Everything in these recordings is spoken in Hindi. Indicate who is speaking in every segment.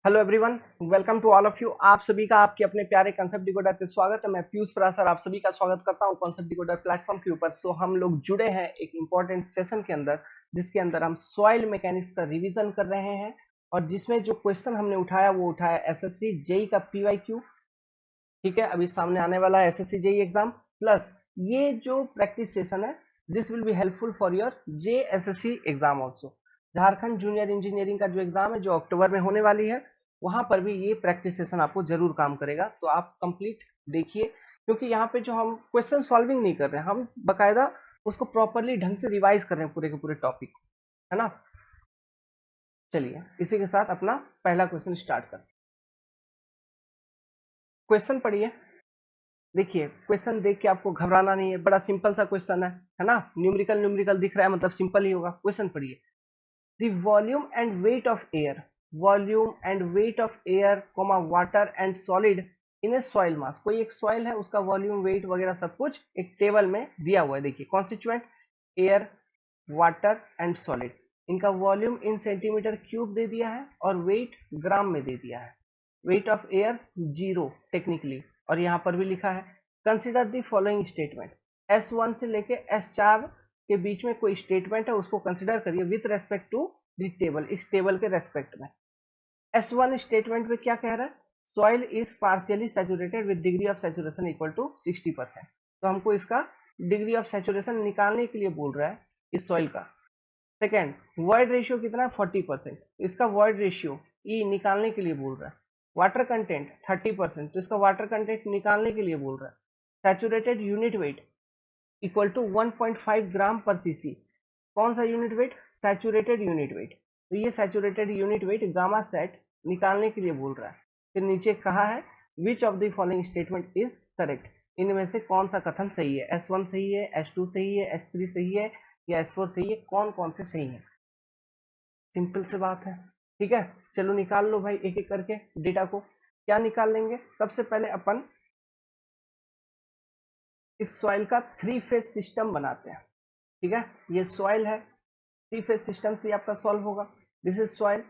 Speaker 1: Hello everyone, welcome to all of you. आप सभी का आपके अपने प्यारे कंसेप्ट डिकोडर पे स्वागत है। मैं पीयूष पराशर आप सभी का स्वागत करता हूं कंसेप्ट डिकोडर प्लेटफॉर्म के ऊपर। सो हम लोग जुड़े हैं एक इंपॉर्टेंट सेशन के अंदर, जिसके अंदर हम सॉइल मैकेनिक्स का रिवीजन कर रहे हैं और जिसमें जो क्वेश्चन हमने उठाया वो उठाया एसएससी जेई का पीवाईक्यू। ठीक है, अभी सामने आने वाला है एसएससी जेई एग्जाम, प्लस ये जो प्रैक्टिस सेशन है this will be helpful for your JSSC exam also. Jharkhand junior engineering का जो एग्जाम है जो अक्टूबर में होने वाली है, वहां पर भी ये प्रैक्टिस सेशन आपको जरूर काम करेगा। तो आप कंप्लीट देखिए, क्योंकि यहाँ पे जो हम क्वेश्चन सॉल्विंग नहीं कर रहे हैं, हम बकायदा उसको प्रॉपरली ढंग से रिवाइज कर रहे हैं पूरे के पूरे टॉपिक, है ना। चलिए इसी के साथ अपना पहला क्वेश्चन स्टार्ट करते हैं। क्वेश्चन पढ़िए। देखिए क्वेश्चन देख के आपको घबराना नहीं है, बड़ा सिंपल सा क्वेश्चन है ना। न्यूमेरिकल न्यूमेरिकल दिख रहा है मतलब सिंपल ही होगा। क्वेश्चन पढ़िए। The volume and weight of air, volume and weight of air comma water and solid in A soil मास। कोई एक सॉइल है, उसका वॉल्यूम वेट वगैरह सब कुछ एक टेबल में दिया हुआ है। देखिए constituent air, water and solid, इनका वॉल्यूम इन सेंटीमीटर क्यूब दे दिया है और वेट ग्राम में दे दिया है। वेट ऑफ एयर 0 टेक्निकली, और यहाँ पर भी लिखा है consider the following statement. S1 से लेके S4 के बीच में कोई स्टेटमेंट है उसको कंसिडर करिए with respect to the table, इस टेबल के रेस्पेक्ट में। S1 स्टेटमेंट में क्या कह रहा है? Soil is partially saturated with degree of saturation equal to 60%। तो हमको इसका डिग्री ऑफ सैचुरेशन निकालने के लिए बोल रहा है इस सॉइल का। सेकेंड, वॉइड रेशियो कितना है? 40%। इसका वॉइड रेशियो ई निकालने के लिए बोल रहा है। वाटर कंटेंट 30%, तो इसका वाटर कंटेंट निकालने के लिए बोल रहा है। Saturated unit weight equal to 1.5 gram per CC. कौन सा unit weight? Saturated unit weight. तो ये saturated unit weight gamma sat निकालने के लिए बोल रहा है। फिर नीचे कहा है which of the following statement is correct. इनमें से कौन सा कथन सही है? S1 सही है, S2 सही है, S3 सही है या S4 सही है? कौन कौन से सही है? सिंपल सी बात है। ठीक है, चलो निकाल लो भाई एक एक करके डेटा को। क्या निकाल लेंगे? सबसे पहले अपन इस सॉइल का 3 फेज सिस्टम बनाते हैं। ठीक है, ये सॉइल है, 3 फेज सिस्टम से आपका सॉल्व होगा। This is soil.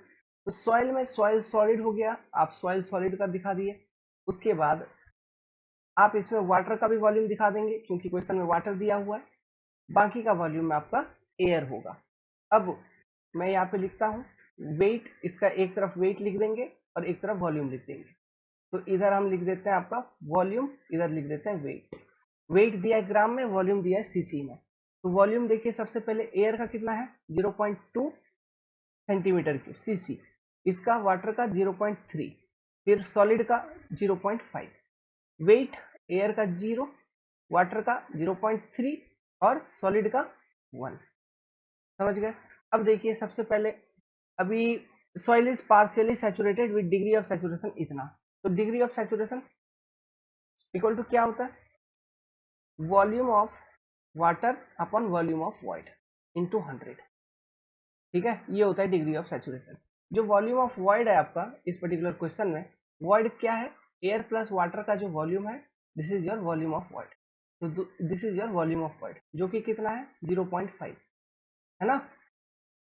Speaker 1: तो सॉइल में सॉइल सॉलिड हो गया, आप सॉइल सॉलिड का दिखा दिए। उसके बाद आप इसमें वाटर का भी वॉल्यूम दिखा देंगे क्योंकि क्वेश्चन में वाटर दिया हुआ है। बाकी का वॉल्यूम में आपका एयर होगा। अब मैं यहाँ पे लिखता हूँ वेट, इसका एक तरफ वेट लिख देंगे और एक तरफ वॉल्यूम लिख देंगे। तो इधर हम लिख देते हैं आपका वॉल्यूम, इधर लिख देते हैं वेट। वेट दिया है ग्राम में, वॉल्यूम दिया है सीसी में। तो वॉल्यूम देखिए सबसे पहले एयर का कितना है? 0.2 सेंटीमीटर क्यूब सीसी। इसका वाटर का 0.3, फिर सॉलिड का 0.5। वेट एयर का 0, वाटर का 0.3 और सॉलिड का 1। समझ गए? अब देखिए सबसे पहले अभी soil is partially saturated with degree of saturation इतना। तो degree of saturation equal to क्या होता है? Volume of water upon volume of void into 100। ठीक है, ये होता है डिग्री ऑफ सैचुरेशन। जो वॉल्यूम ऑफ वॉइड है आपका इस पर्टिकुलर क्वेश्चन में, वॉइड क्या है? एयर प्लस वाटर का जो वॉल्यूम है, this is your volume of void. तो this is your volume of void जो कि कितना है? 0.5, है ना।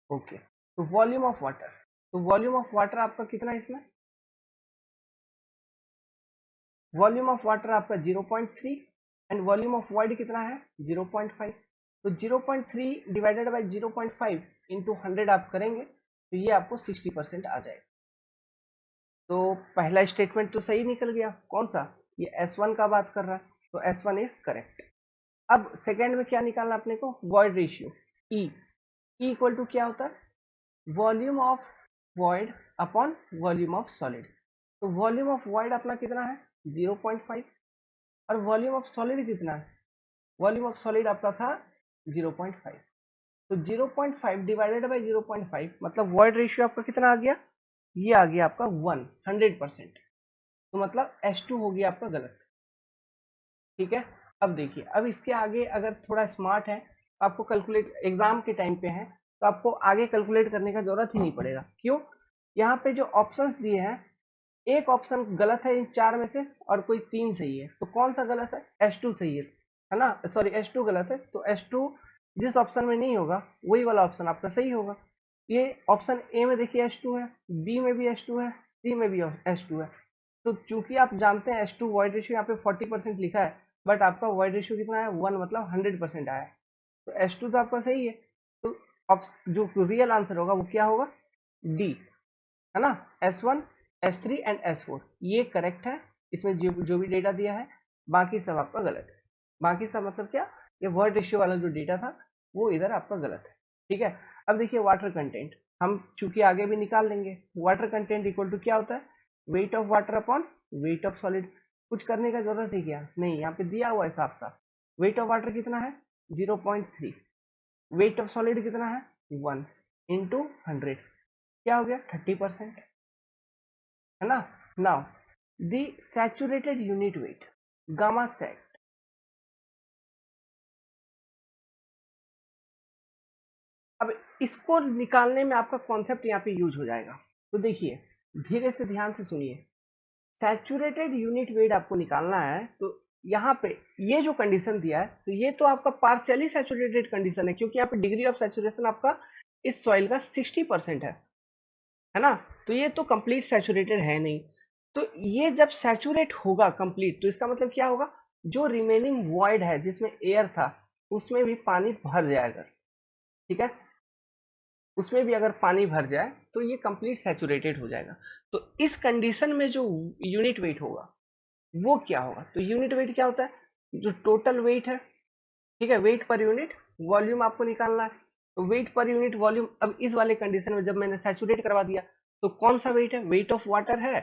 Speaker 1: ओके, तो वॉल्यूम ऑफ वाटर, तो वॉल्यूम ऑफ वाटर आपका कितना है इसमें? वॉल्यूम ऑफ वाटर आपका 0.3 एंड वॉल्यूम ऑफ वॉइड कितना है? 0.5। तो 0.3 डिवाइडेड बाई 0.5 इंटू 100 आप करेंगे तो ये आपको 60% आ जाएगा। तो पहला स्टेटमेंट तो सही निकल गया। कौन सा? ये S1 का बात कर रहा है, तो S1 इज करेक्ट। अब सेकेंड में क्या निकालना अपने को? Void ratio E। E equal to क्या होता है? Volume of void upon volume of solid. तो वॉल्यूम ऑफ वॉइड अपना कितना है? 0.5 और वॉल्यूम ऑफ सॉलिड कितना है? वॉल्यूम ऑफ सॉलिड आपका था 0.5। तो 0.5 डिवाइडेड बाई 0.5 मतलब वॉइड रेशियो आपका कितना आ गया? ये आ गया आपका 100%। तो मतलब H2 हो गया आपका गलत। ठीक है, अब देखिए, अब इसके आगे अगर थोड़ा स्मार्ट है, आपको कैलकुलेट एग्जाम के टाइम पे है तो आपको आगे कैलकुलेट करने का जरूरत ही नहीं पड़ेगा। क्यों? यहाँ पे जो ऑप्शंस दिए हैं, एक ऑप्शन गलत है इन चार में से और कोई 3 सही है। तो कौन सा गलत है? S2 सही है ना। सॉरी, S2 गलत है। तो S2 जिस ऑप्शन में नहीं होगा वही वाला ऑप्शन आपका सही होगा। ये ऑप्शन ए में देखिए S2 है, बी में भी S2 है, सी में भी H2 है। तो चूंकि आप जानते हैं H2 वॉइड रेशियो यहाँ पे 40% लिखा है, बट आपका वॉइड रेशियो कितना है 1, मतलब 100% आया है। तो H2 तो आपका सही है। तो अब जो रियल आंसर होगा वो क्या होगा, डी, है ना। S1, S3 एंड S4 ये करेक्ट है, इसमें जो भी डेटा दिया है, बाकी सब आपका गलत है। बाकी सब मतलब क्या, ये वर्ड रेशियो वाला जो डेटा था वो इधर आपका गलत है, ठीक है। अब देखिए वाटर कंटेंट, हम चूंकि आगे भी निकाल लेंगे, वाटर कंटेंट इक्वल टू क्या होता है, weight of water upon weight of solid. कुछ करने का जरूरत है क्या, नहीं, यहाँ पे दिया हुआ है साफ साफ। वेट ऑफ वाटर कितना है 0.3, वेट ऑफ सॉलिड कितना है 1 इंटू 100, क्या हो गया 30%, है ना। Now the saturated unit weight gamma set, अब इसको निकालने में आपका कॉन्सेप्ट यहाँ पे यूज हो जाएगा। तो देखिए धीरे से ध्यान से सुनिए, सैचुरेटेड यूनिट वेट आपको निकालना है। तो यहाँ पे ये जो कंडीशन दिया है, तो ये तो आपका पार्शियली सैचुरेटेड कंडीशन है, क्योंकि यहाँ पे डिग्री ऑफ सैचुरेशन आपका इस सॉइल का 60% है ना। तो ये तो कंप्लीट सैचुरेटेड है नहीं। तो ये जब सैचुरेट होगा कंप्लीट, तो इसका मतलब क्या होगा, जो रिमेनिंग वॉइड है जिसमें एयर था उसमें भी पानी भर जाएगा, ठीक है। उसमें भी अगर पानी भर जाए तो ये कंप्लीट सैचुरेटेड हो जाएगा। तो इस कंडीशन में जो यूनिट वेट होगा वो क्या होगा, तो यूनिट वेट क्या होता है, जो टोटल वेट है, ठीक है, वेट पर यूनिट वॉल्यूम आपको निकालना है। तो वेट पर यूनिट वॉल्यूम, अब इस वाले कंडीशन में जब मैंने सैचुरेट करवा दिया, तो कौन सा वेट है, वेट ऑफ वाटर है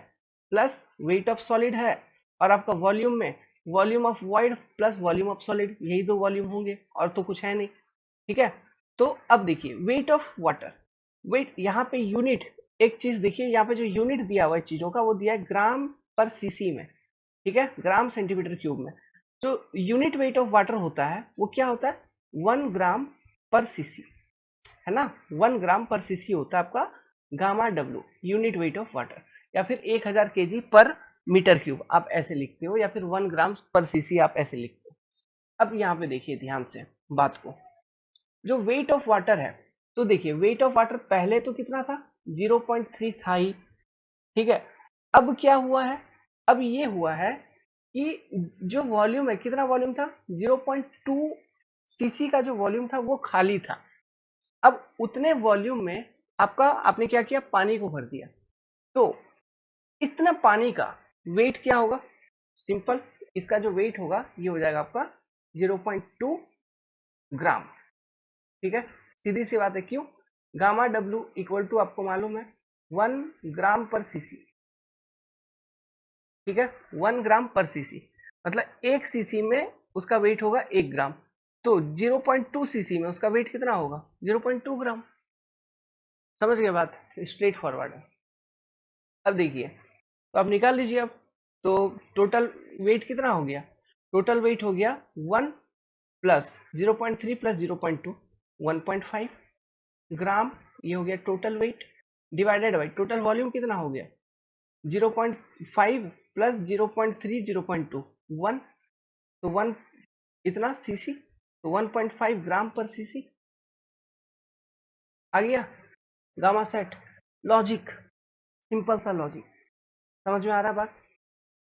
Speaker 1: प्लस वेट ऑफ सॉलिड है, और आपका वॉल्यूम में volume of void plus volume of solid, यही दो वॉल्यूम होंगे और तो कुछ है नहीं, ठीक है। तो अब देखिए वेट ऑफ वाटर, वेट यहाँ पे यूनिट, एक चीज देखिए यहाँ पे जो यूनिट दिया हुआ है चीजों का, वो दिया है ग्राम पर सीसी में, ठीक है, ग्राम सेंटीमीटर क्यूब में। जो यूनिट वेट ऑफ वाटर होता है वो क्या होता है 1 ग्राम पर सीसी, है ना। 1 ग्राम पर सीसी होता है आपका gamma W, unit weight of water, या फिर 1000 केजी पर मीटर क्यूब आप ऐसे लिखते हो, या फिर 1 ग्राम पर सीसी आप ऐसे लिखते हो। अब यहाँ पे देखिए ध्यान से बात को, जो वेट ऑफ वाटर है, तो देखिए वेट ऑफ वाटर पहले तो कितना था 0.3 था ही, ठीक है। अब क्या हुआ है, अब ये हुआ है कि जो वॉल्यूम है, कितना वॉल्यूम था 0.2 सीसी का जो वॉल्यूम था वो खाली था। अब उतने वॉल्यूम में आपका आपने क्या किया, पानी को भर दिया। तो इतना पानी का वेट क्या होगा, सिंपल, इसका जो वेट होगा ये हो जाएगा आपका 0.2 ग्राम, ठीक है। सीधी सी बात है, क्यों, गामा डब्ल्यू इक्वल टू आपको मालूम है 1 ग्राम पर सीसी, ठीक है, 1 ग्राम पर सीसी, मतलब 1 सीसी में उसका वेट होगा 1 ग्राम। तो 0.2 सीसी में उसका वेट कितना होगा 0.2 ग्राम। समझ गए बात, स्ट्रेट फॉरवर्ड है। अब देखिए, तो आप निकाल लीजिए अब, तो टोटल वेट कितना हो गया, टोटल वेट हो गया 1 प्लस 0.3 प्लस 0.2 1.5 ग्राम, ये हो गया total weight, divided by total volume कितना हो गया 0.5 प्लस 0.3 0.2 1, तो 1 इतना सीसी, तो 1.5 ग्राम पर सीसी आ गया गामा सेट। लॉजिक, सिंपल सा लॉजिक, समझ में आ रहा बात।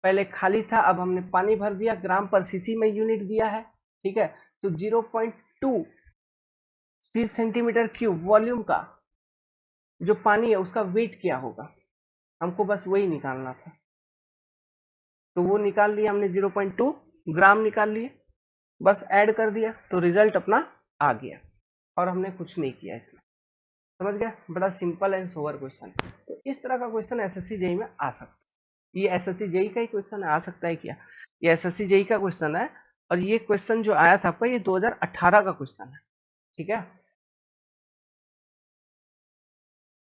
Speaker 1: पहले खाली था, अब हमने पानी भर दिया, ग्राम पर सीसी में यूनिट दिया है, ठीक है। तो 0.2 सेंटीमीटर क्यूब वॉल्यूम का जो पानी है उसका वेट क्या होगा, हमको बस वही निकालना था। तो वो निकाल लिया हमने, 0.2 ग्राम निकाल लिए, बस ऐड कर दिया तो रिजल्ट अपना आ गया, और हमने कुछ नहीं किया इसमें। समझ गया, बड़ा सिंपल एंड सोवर क्वेश्चन। तो इस तरह का क्वेश्चन एसएससी जेई में आ सकता है। ये एसएससी जेई का ही क्वेश्चन आ सकता है क्या, ये एसएससी जेई का क्वेश्चन है, और ये क्वेश्चन जो आया था आपका ये 2018 का क्वेश्चन है, ठीक है।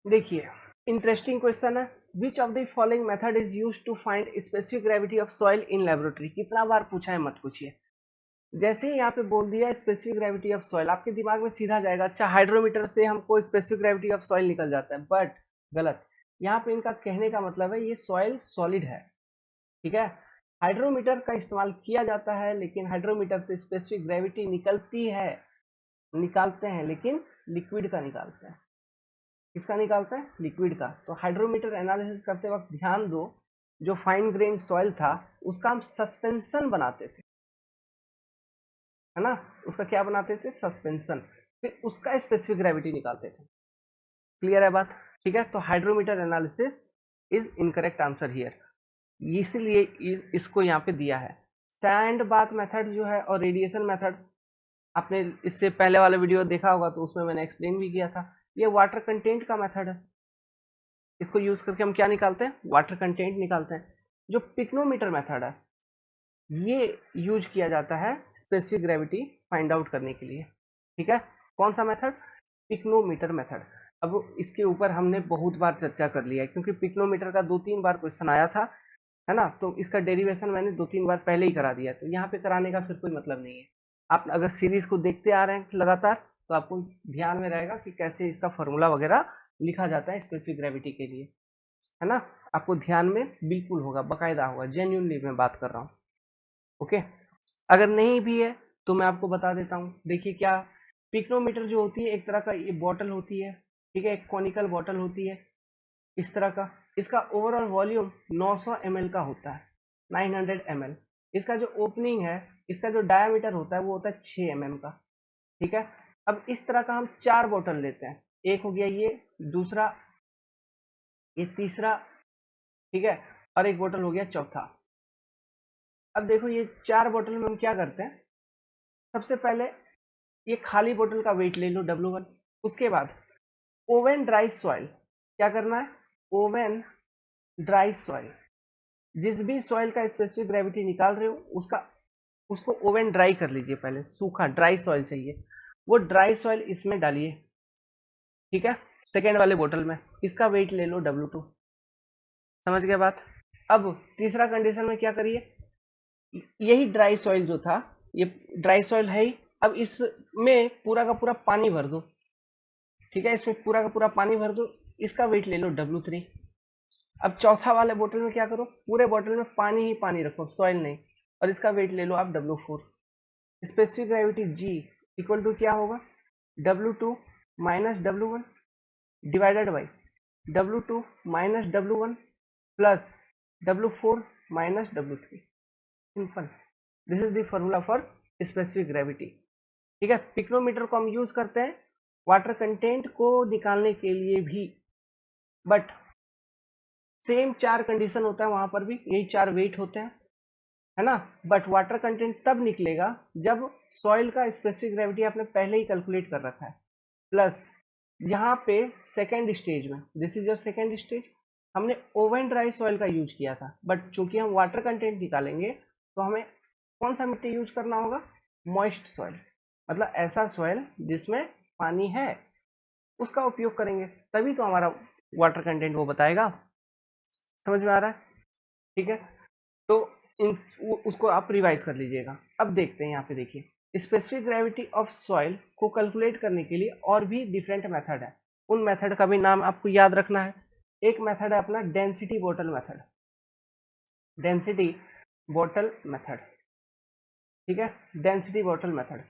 Speaker 1: देखिए इंटरेस्टिंग क्वेश्चन है, which of the following method is used to find specific gravity of soil in laboratory. कितना बार पूछा है मत पूछिए, जैसे ही यहाँ पे बोल दिया स्पेसिफिक ग्रेविटी ऑफ सॉइल, आपके दिमाग में सीधा जाएगा अच्छा हाइड्रोमीटर से हमको स्पेसिफिक ग्रेविटी ऑफ सॉइल निकल जाता है, बट गलत। यहाँ पे इनका कहने का मतलब है ये सॉइल सॉलिड है, ठीक है। हाइड्रोमीटर का इस्तेमाल किया जाता है, लेकिन हाइड्रोमीटर से स्पेसिफिक ग्रेविटी निकलती है, निकालते हैं, लेकिन लिक्विड का निकालते हैं, किसका निकालते हैं? लिक्विड का। तो हाइड्रोमीटर एनालिसिस करते वक्त ध्यान दो, जो फाइन ग्रेन सॉइल था उसका हम सस्पेंशन बनाते थे, है ना, उसका क्या बनाते थे? सस्पेंशन। फिर उसका स्पेसिफिक ग्रेविटी निकालते थे। क्लियर है बात? ठीक है, तो hydrometer analysis is incorrect answer here, इसलिए इसको यहाँ पे दिया है। सैंड बाथ मेथड जो है और रेडिएशन मेथड, आपने इससे पहले वाला वीडियो देखा होगा तो उसमें मैंने एक्सप्लेन भी किया था। ये वाटर कंटेंट का मेथड है, इसको यूज करके हम क्या निकालते हैं? वाटर कंटेंट निकालते हैं। जो पिक्नोमीटर मेथड है ये यूज किया जाता है स्पेसिफिक ग्रेविटी फाइंड आउट करने के लिए। ठीक है, कौन सा मेथड? Pycnometer method. अब इसके ऊपर हमने बहुत बार चर्चा कर लिया है, क्योंकि पिक्नोमीटर का 2-3 बार क्वेश्चन आया था, है ना, तो इसका डेरिवेशन मैंने 2-3 बार पहले ही करा दिया, तो यहाँ पे कराने का फिर कोई मतलब नहीं है। आप अगर सीरीज को देखते आ रहे हैं लगातार तो आपको ध्यान में रहेगा कि कैसे इसका फॉर्मूला वगैरह लिखा जाता है स्पेसिफिक ग्रेविटी के लिए, है ना, आपको ध्यान में बिल्कुल होगा, बकायदा होगा, जेन्युइनली मैं बात कर रहा हूँ। ओके, अगर नहीं भी है तो मैं आपको बता देता हूँ। देखिए क्या, पिक्नोमीटर जो होती है एक तरह का ये बॉटल होती है, ठीक है, एक कॉनिकल बॉटल होती है इस तरह का। इसका ओवरऑल वॉल्यूम 900 ml का होता है, 900 ml। इसका जो ओपनिंग है, इसका जो डायामीटर होता है वो होता है 6 mm का। ठीक है, अब इस तरह का हम 4 बोतल लेते हैं, एक हो गया ये, दूसरा, ये तीसरा, ठीक है, और एक बोतल हो गया चौथा। अब देखो ये 4 बोतल में हम क्या करते हैं, सबसे पहले ये खाली बोतल का वेट ले लो W1। उसके बाद ओवन ड्राई सॉइल, क्या करना है? ओवन ड्राई सॉइल, जिस भी सॉइल का स्पेसिफिक ग्रेविटी निकाल रहे हो उसको ओवन ड्राई कर लीजिए, पहले सूखा ड्राई सॉइल चाहिए, वो ड्राई सॉइल इसमें डालिए। ठीक है, सेकेंड वाले बोतल में इसका वेट ले लो W2। समझ गए बात? अब तीसरा कंडीशन में क्या करिए, यही ड्राई सॉइल जो था, ये ड्राई सॉइल है ही, अब इसमें पूरा का पूरा पानी भर दो। ठीक है, इसमें पूरा का पूरा पानी भर दो, इसका वेट ले लो W3। अब चौथा वाले बोतल में क्या करो, पूरे बोतल में पानी ही पानी रखो, सॉइल नहीं, और इसका वेट ले लो आप W4। Specific gravity G equal to क्या होगा? W2 minus W1 divided by W2 minus W1 plus W4 minus W3। Simple, this is the formula for specific gravity. ठीक है, पिक्नोमीटर को हम यूज करते हैं वाटर कंटेंट को निकालने के लिए भी, बट सेम 4 कंडीशन होता है वहां पर भी, यही 4 वेट होते हैं, है ना, बट वाटर कंटेंट तब निकलेगा जब सॉइल का स्पेसिफिक ग्रेविटी आपने पहले ही कैलकुलेट कर रखा है, प्लस यहाँ पे सेकेंड स्टेज में, this is your second stage, हमने ओवन ड्राई सॉइल का यूज किया था, बट चूंकि हम वाटर कंटेंट निकालेंगे तो हमें कौन सा मिट्टी यूज करना होगा? मॉइस्ट सॉइल, मतलब ऐसा सॉइल जिसमें पानी है, उसका उपयोग करेंगे, तभी तो हमारा वाटर कंटेंट वो बताएगा। समझ में आ रहा है? ठीक है, तो उसको आप रिवाइज कर लीजिएगा। अब देखते हैं, यहाँ पे देखिए, स्पेसिफिक ग्रेविटी ऑफ सॉइल को कैलकुलेट करने के लिए और भी डिफरेंट मेथड है, उन मेथड का भी नाम आपको याद रखना है। एक मेथड है अपना density bottle method, density bottle method, ठीक है, डेंसिटी बॉटल मेथड।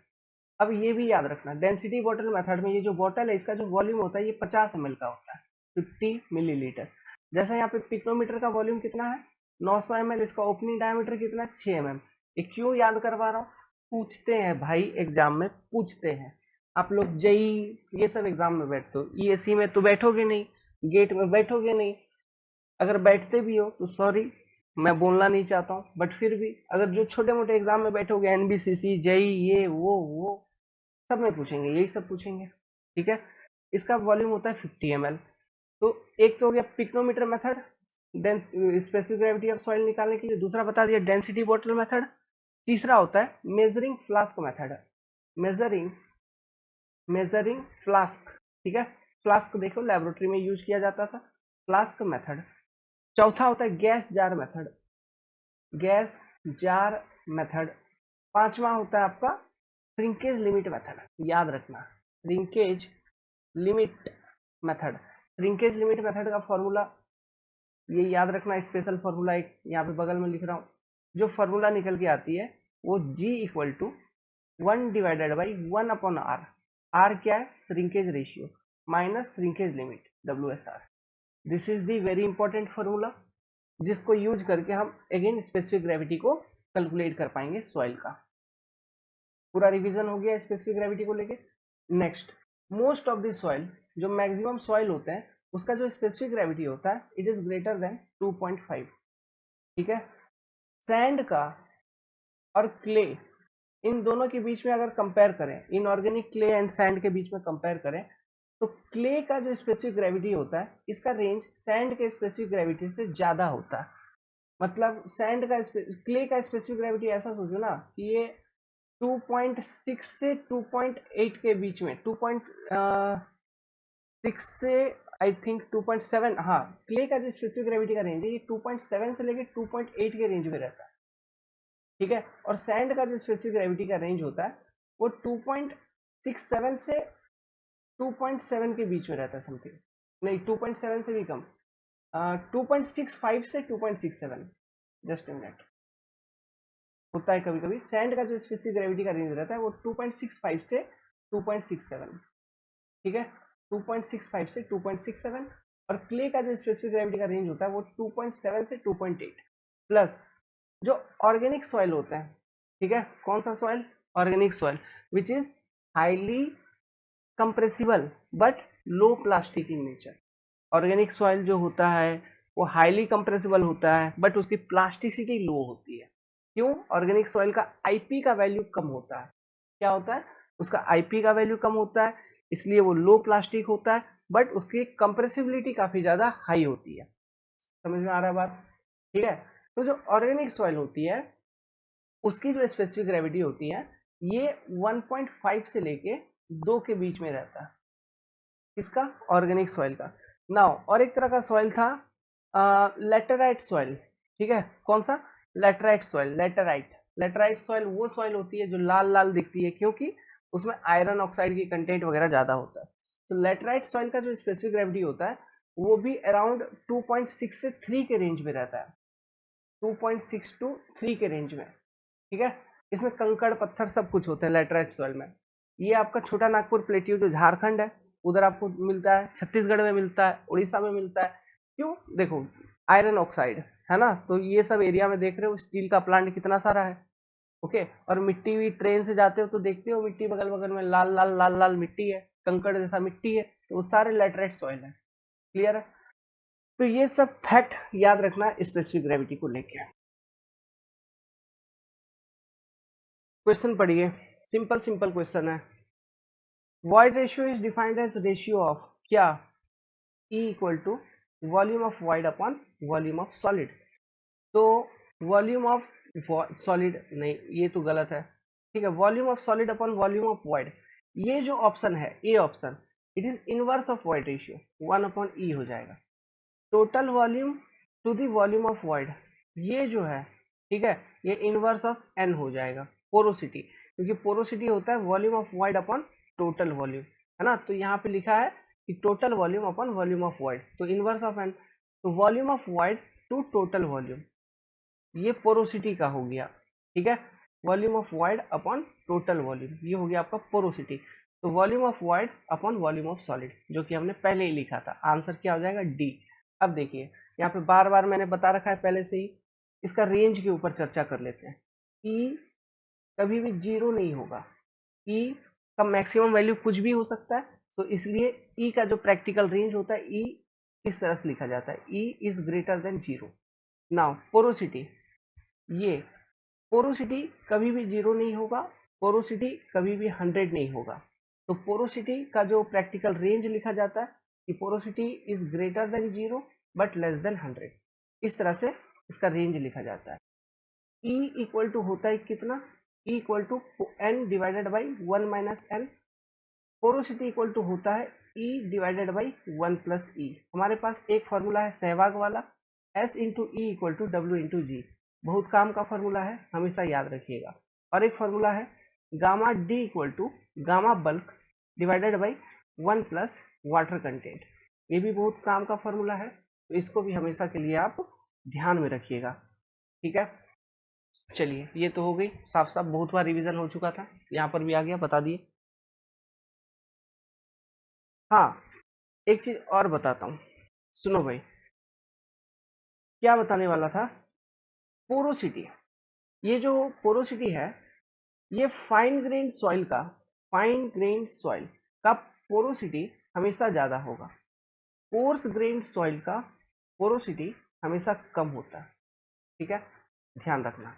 Speaker 1: अब ये भी याद रखना, डेंसिटी बॉटल मेथड में ये जो बॉटल है इसका जो वॉल्यूम होता है ये 50 ml का होता है, 50 मिलीलीटर। जैसे यहाँ पे पिक्नोमीटर का वॉल्यूम कितना है? 900 ml, इसका ओपनिंग डायमीटर कितना है? 6 mm। ये क्यों याद करवा रहा हूँ? पूछते हैं भाई, एग्जाम में पूछते हैं। आप लोग जेई ये सब एग्जाम में बैठते हो, ईएससी में तो बैठोगे नहीं, गेट में बैठोगे नहीं, अगर बैठते भी हो तो सॉरी मैं बोलना नहीं चाहता हूँ, बट फिर भी अगर जो छोटे मोटे एग्जाम में बैठोगे, एनबीसीसी, जेई, ये वो सब में पूछेंगे, यही सब पूछेंगे। ठीक है, इसका वॉल्यूम होता है 50 ml। तो एक तो हो गया pycnometer method, specific gravity of soil निकालने के लिए, दूसरा बता दिया डेंसिटी बॉटल मेथड, तीसरा होता है measuring flask method, measuring measuring flask. ठीक है, फ्लास्क देखो लेबोरेटरी में यूज किया जाता था, फ्लास्क मेथड। चौथा होता है gas jar method, gas jar method. पांचवा होता है आपका श्रिंकेज लिमिट मेथड, याद रखना, shrinkage limit method. Shrinkage limit method का फॉर्मूला ये याद रखना, स्पेशल फॉर्मूला एक यहाँ पे बगल में लिख रहा हूँ, जो फॉर्मूला निकल के आती है वो G equal to 1 divided by 1 upon R। R क्या है? Shrinkage ratio minus shrinkage limit, WSR। This is the very important formula जिसको यूज करके हम अगेन स्पेसिफिक ग्रेविटी को कैलकुलेट कर पाएंगे सॉइल का। पूरा रिवीजन हो गया स्पेसिफिक ग्रेविटी को लेके। Next, most of the soil, जो मैक्सिमम सॉइल होते हैं उसका जो स्पेसिफिक ग्रेविटी होता है इट इज ग्रेटर देन 2.5। ठीक है, सैंड का और क्ले, इन दोनों के बीच में अगर कंपेयर करें, इनऑर्गेनिक क्ले एंड सैंड के बीच में कंपेयर करें, तो क्ले का जो स्पेसिफिक ग्रेविटी होता है इसका रेंज सैंड के स्पेसिफिक ग्रेविटी से ज्यादा होता है। मतलब सैंड का क्ले का स्पेसिफिक ग्रेविटी ऐसा सोचो ना कि ये 2.6 से 2.8 के बीच में, 2.6 से आई थिंक 2.7, हाँ, क्ले का जो स्पेसिफिक ग्रेविटी का रेंज है ये 2.7 से लेकर 2.8 के रेंज में रहता है। ठीक है, और सैंड का जो स्पेसिफिक ग्रेविटी का रेंज होता है वो 2.67 से 2.7 के बीच में रहता है समथिंग, नहीं 2.7 से भी कम, 2.65 से 2.67, जस्ट इन दैट होता है कभी कभी। सैंड का जो स्पेसिफिक ग्रेविटी का रेंज रहता है वो 2.65 से 2.67। ठीक है, 2.65 से 2.67। और क्ले का जो स्पेसिफिक ग्रेविटी का रेंज होता है वो 2.7 से 2.8। प्लस जो ऑर्गेनिक सॉइल होते हैं, ठीक है, कौन सा soil, organic soil which is highly compressible but low plastic in nature. Organic soil जो होता है वो हाईली कंप्रेसिबल होता है बट उसकी प्लास्टिसिटी लो होती है। क्यों? ऑर्गेनिक सॉइल का आईपी का वैल्यू कम होता है। क्या होता है? उसका आईपी का वैल्यू कम होता है, इसलिए वो लो प्लास्टिक होता है बट उसकी कंप्रेसिबिलिटी काफी ज्यादा हाई होती है। समझ में आ रहा है बात? ठीक है, तो जो ऑर्गेनिक सॉइल होती है उसकी जो स्पेसिफिक ग्रेविटी होती है ये 1.5 से लेके 2 के बीच में रहता है। किसका? ऑर्गेनिक सॉइल का। नाउ और एक तरह का सॉइल था लेटराइट सॉइल। ठीक है, कौन सा? Laterite soil. लेटराइट सॉइल वो सॉइल होती है जो लाल लाल दिखती है क्योंकि उसमें आयरन ऑक्साइड की कंटेंट वगैरह ज्यादा होता है। तो लेटराइट सॉइल का जो स्पेसिफिक ग्रेविटी होता है वो भी अराउंड 2.6 से 3 के रेंज में रहता है, 2.6 टू 3 के रेंज में। ठीक है, इसमें कंकड़ पत्थर सब कुछ होते हैं लेटराइट सॉइल में। ये आपका छोटा नागपुर प्लेट्यू जो झारखंड है उधर आपको मिलता है, छत्तीसगढ़ में मिलता है, उड़ीसा में मिलता है। क्यों? देखो आयरन ऑक्साइड है ना, तो ये सब एरिया में देख रहे हो स्टील का प्लांट कितना सारा है। ओके, और मिट्टी भी ट्रेन से जाते हो तो देखते हो मिट्टी बगल बगल में लाल लाल लाल लाल मिट्टी है, कंकड़ जैसा मिट्टी है, तो वो सारे लेटराइट सॉइल है। क्लियर है? तो ये सब फैक्ट याद रखना स्पेसिफिक ग्रेविटी को लेके। क्वेश्चन पढ़िए, सिंपल सिंपल क्वेश्चन है। void ratio is defined as ratio of क्या? E equal to volume of void upon volume of solid. तो वॉल्यूम ऑफ सॉलिड नहीं, ये तो गलत है। ठीक है, volume of solid upon volume of void, ये जो ऑप्शन है a option, it is inverse of void ratio, 1 upon E हो जाएगा। Total volume to the volume of void, ये जो है, ठीक है, ये इनवर्स ऑफ एन हो जाएगा। पोरोसिटी, क्योंकि पोरोसिटी होता है volume of void upon total volume, है ना, तो यहाँ पे लिखा है कि total volume upon volume of void, तो इनवर्स ऑफ एन, तो volume of void to total volume, ये पोरोसिटी का हो गया। ठीक है, volume of void upon total volume, ये हो गया आपका पोरोसिटी। तो volume of void upon volume of solid, जो कि हमने पहले ही लिखा था, आंसर क्या हो जाएगा? डी। अब देखिए यहाँ पे बार बार मैंने बता रखा है पहले से ही, इसका रेंज के ऊपर चर्चा कर लेते हैं। ई कभी भी जीरो नहीं होगा, ई का मैक्सिमम वैल्यू कुछ भी हो सकता है, तो इसलिए ई का जो प्रैक्टिकल रेंज होता है ई इस तरह से लिखा जाता है, E is greater than zero. Now porosity, ये पोरोसिटी कभी भी जीरो नहीं होगा, पोरोसिटी कभी भी 100 नहीं होगा। तो पोरोसिटी का जो प्रैक्टिकल रेंज लिखा जाता है कि porosity is greater than zero but less than 100, इस तरह से इसका रेंज लिखा जाता है। E इक्वल टू होता है कितना? E equal to N divided by 1 minus N. Porosity equal to होता है E divided by 1 plus E. हमारे पास एक फॉर्मूला है सहवाग वाला, S into E equal to W into G, बहुत काम का फॉर्मूला है, हमेशा याद रखिएगा। और एक फॉर्मूला है gamma D equal to gamma bulk divided by 1 plus water content, ये भी बहुत काम का फॉर्मूला है, तो इसको भी हमेशा के लिए आप ध्यान में रखिएगा। ठीक है, चलिए ये तो हो गई साफ साफ, बहुत बार रिवीजन हो चुका था, यहाँ पर भी आ गया, बता दिए। हाँ, एक चीज और बताता हूँ, सुनो भाई, क्या बताने वाला था, पोरोसिटी। ये जो पोरोसिटी है, ये फाइन ग्रेन सॉइल का, फाइन ग्रेन सॉइल का पोरोसिटी हमेशा ज्यादा होगा, कोर्स ग्रेन सॉइल का पोरोसिटी हमेशा कम होता है। ठीक है, ध्यान रखना।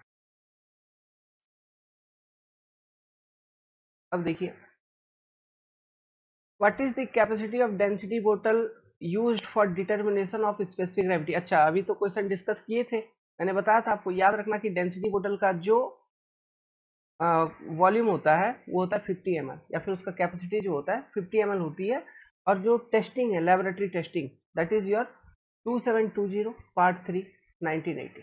Speaker 1: अब देखिए, what is the capacity of density बोतल used for determination of specific gravity. अच्छा, अभी तो क्वेश्चन डिस्कस किए थे, मैंने बताया था आपको, याद रखना कि डेंसिटी बोतल का जो वॉल्यूम होता है वो होता है 50 ml, या फिर उसका कैपेसिटी जो होता है 50 ml होती है। और जो टेस्टिंग है, laboratory testing, that is your 2720 part 3 1980।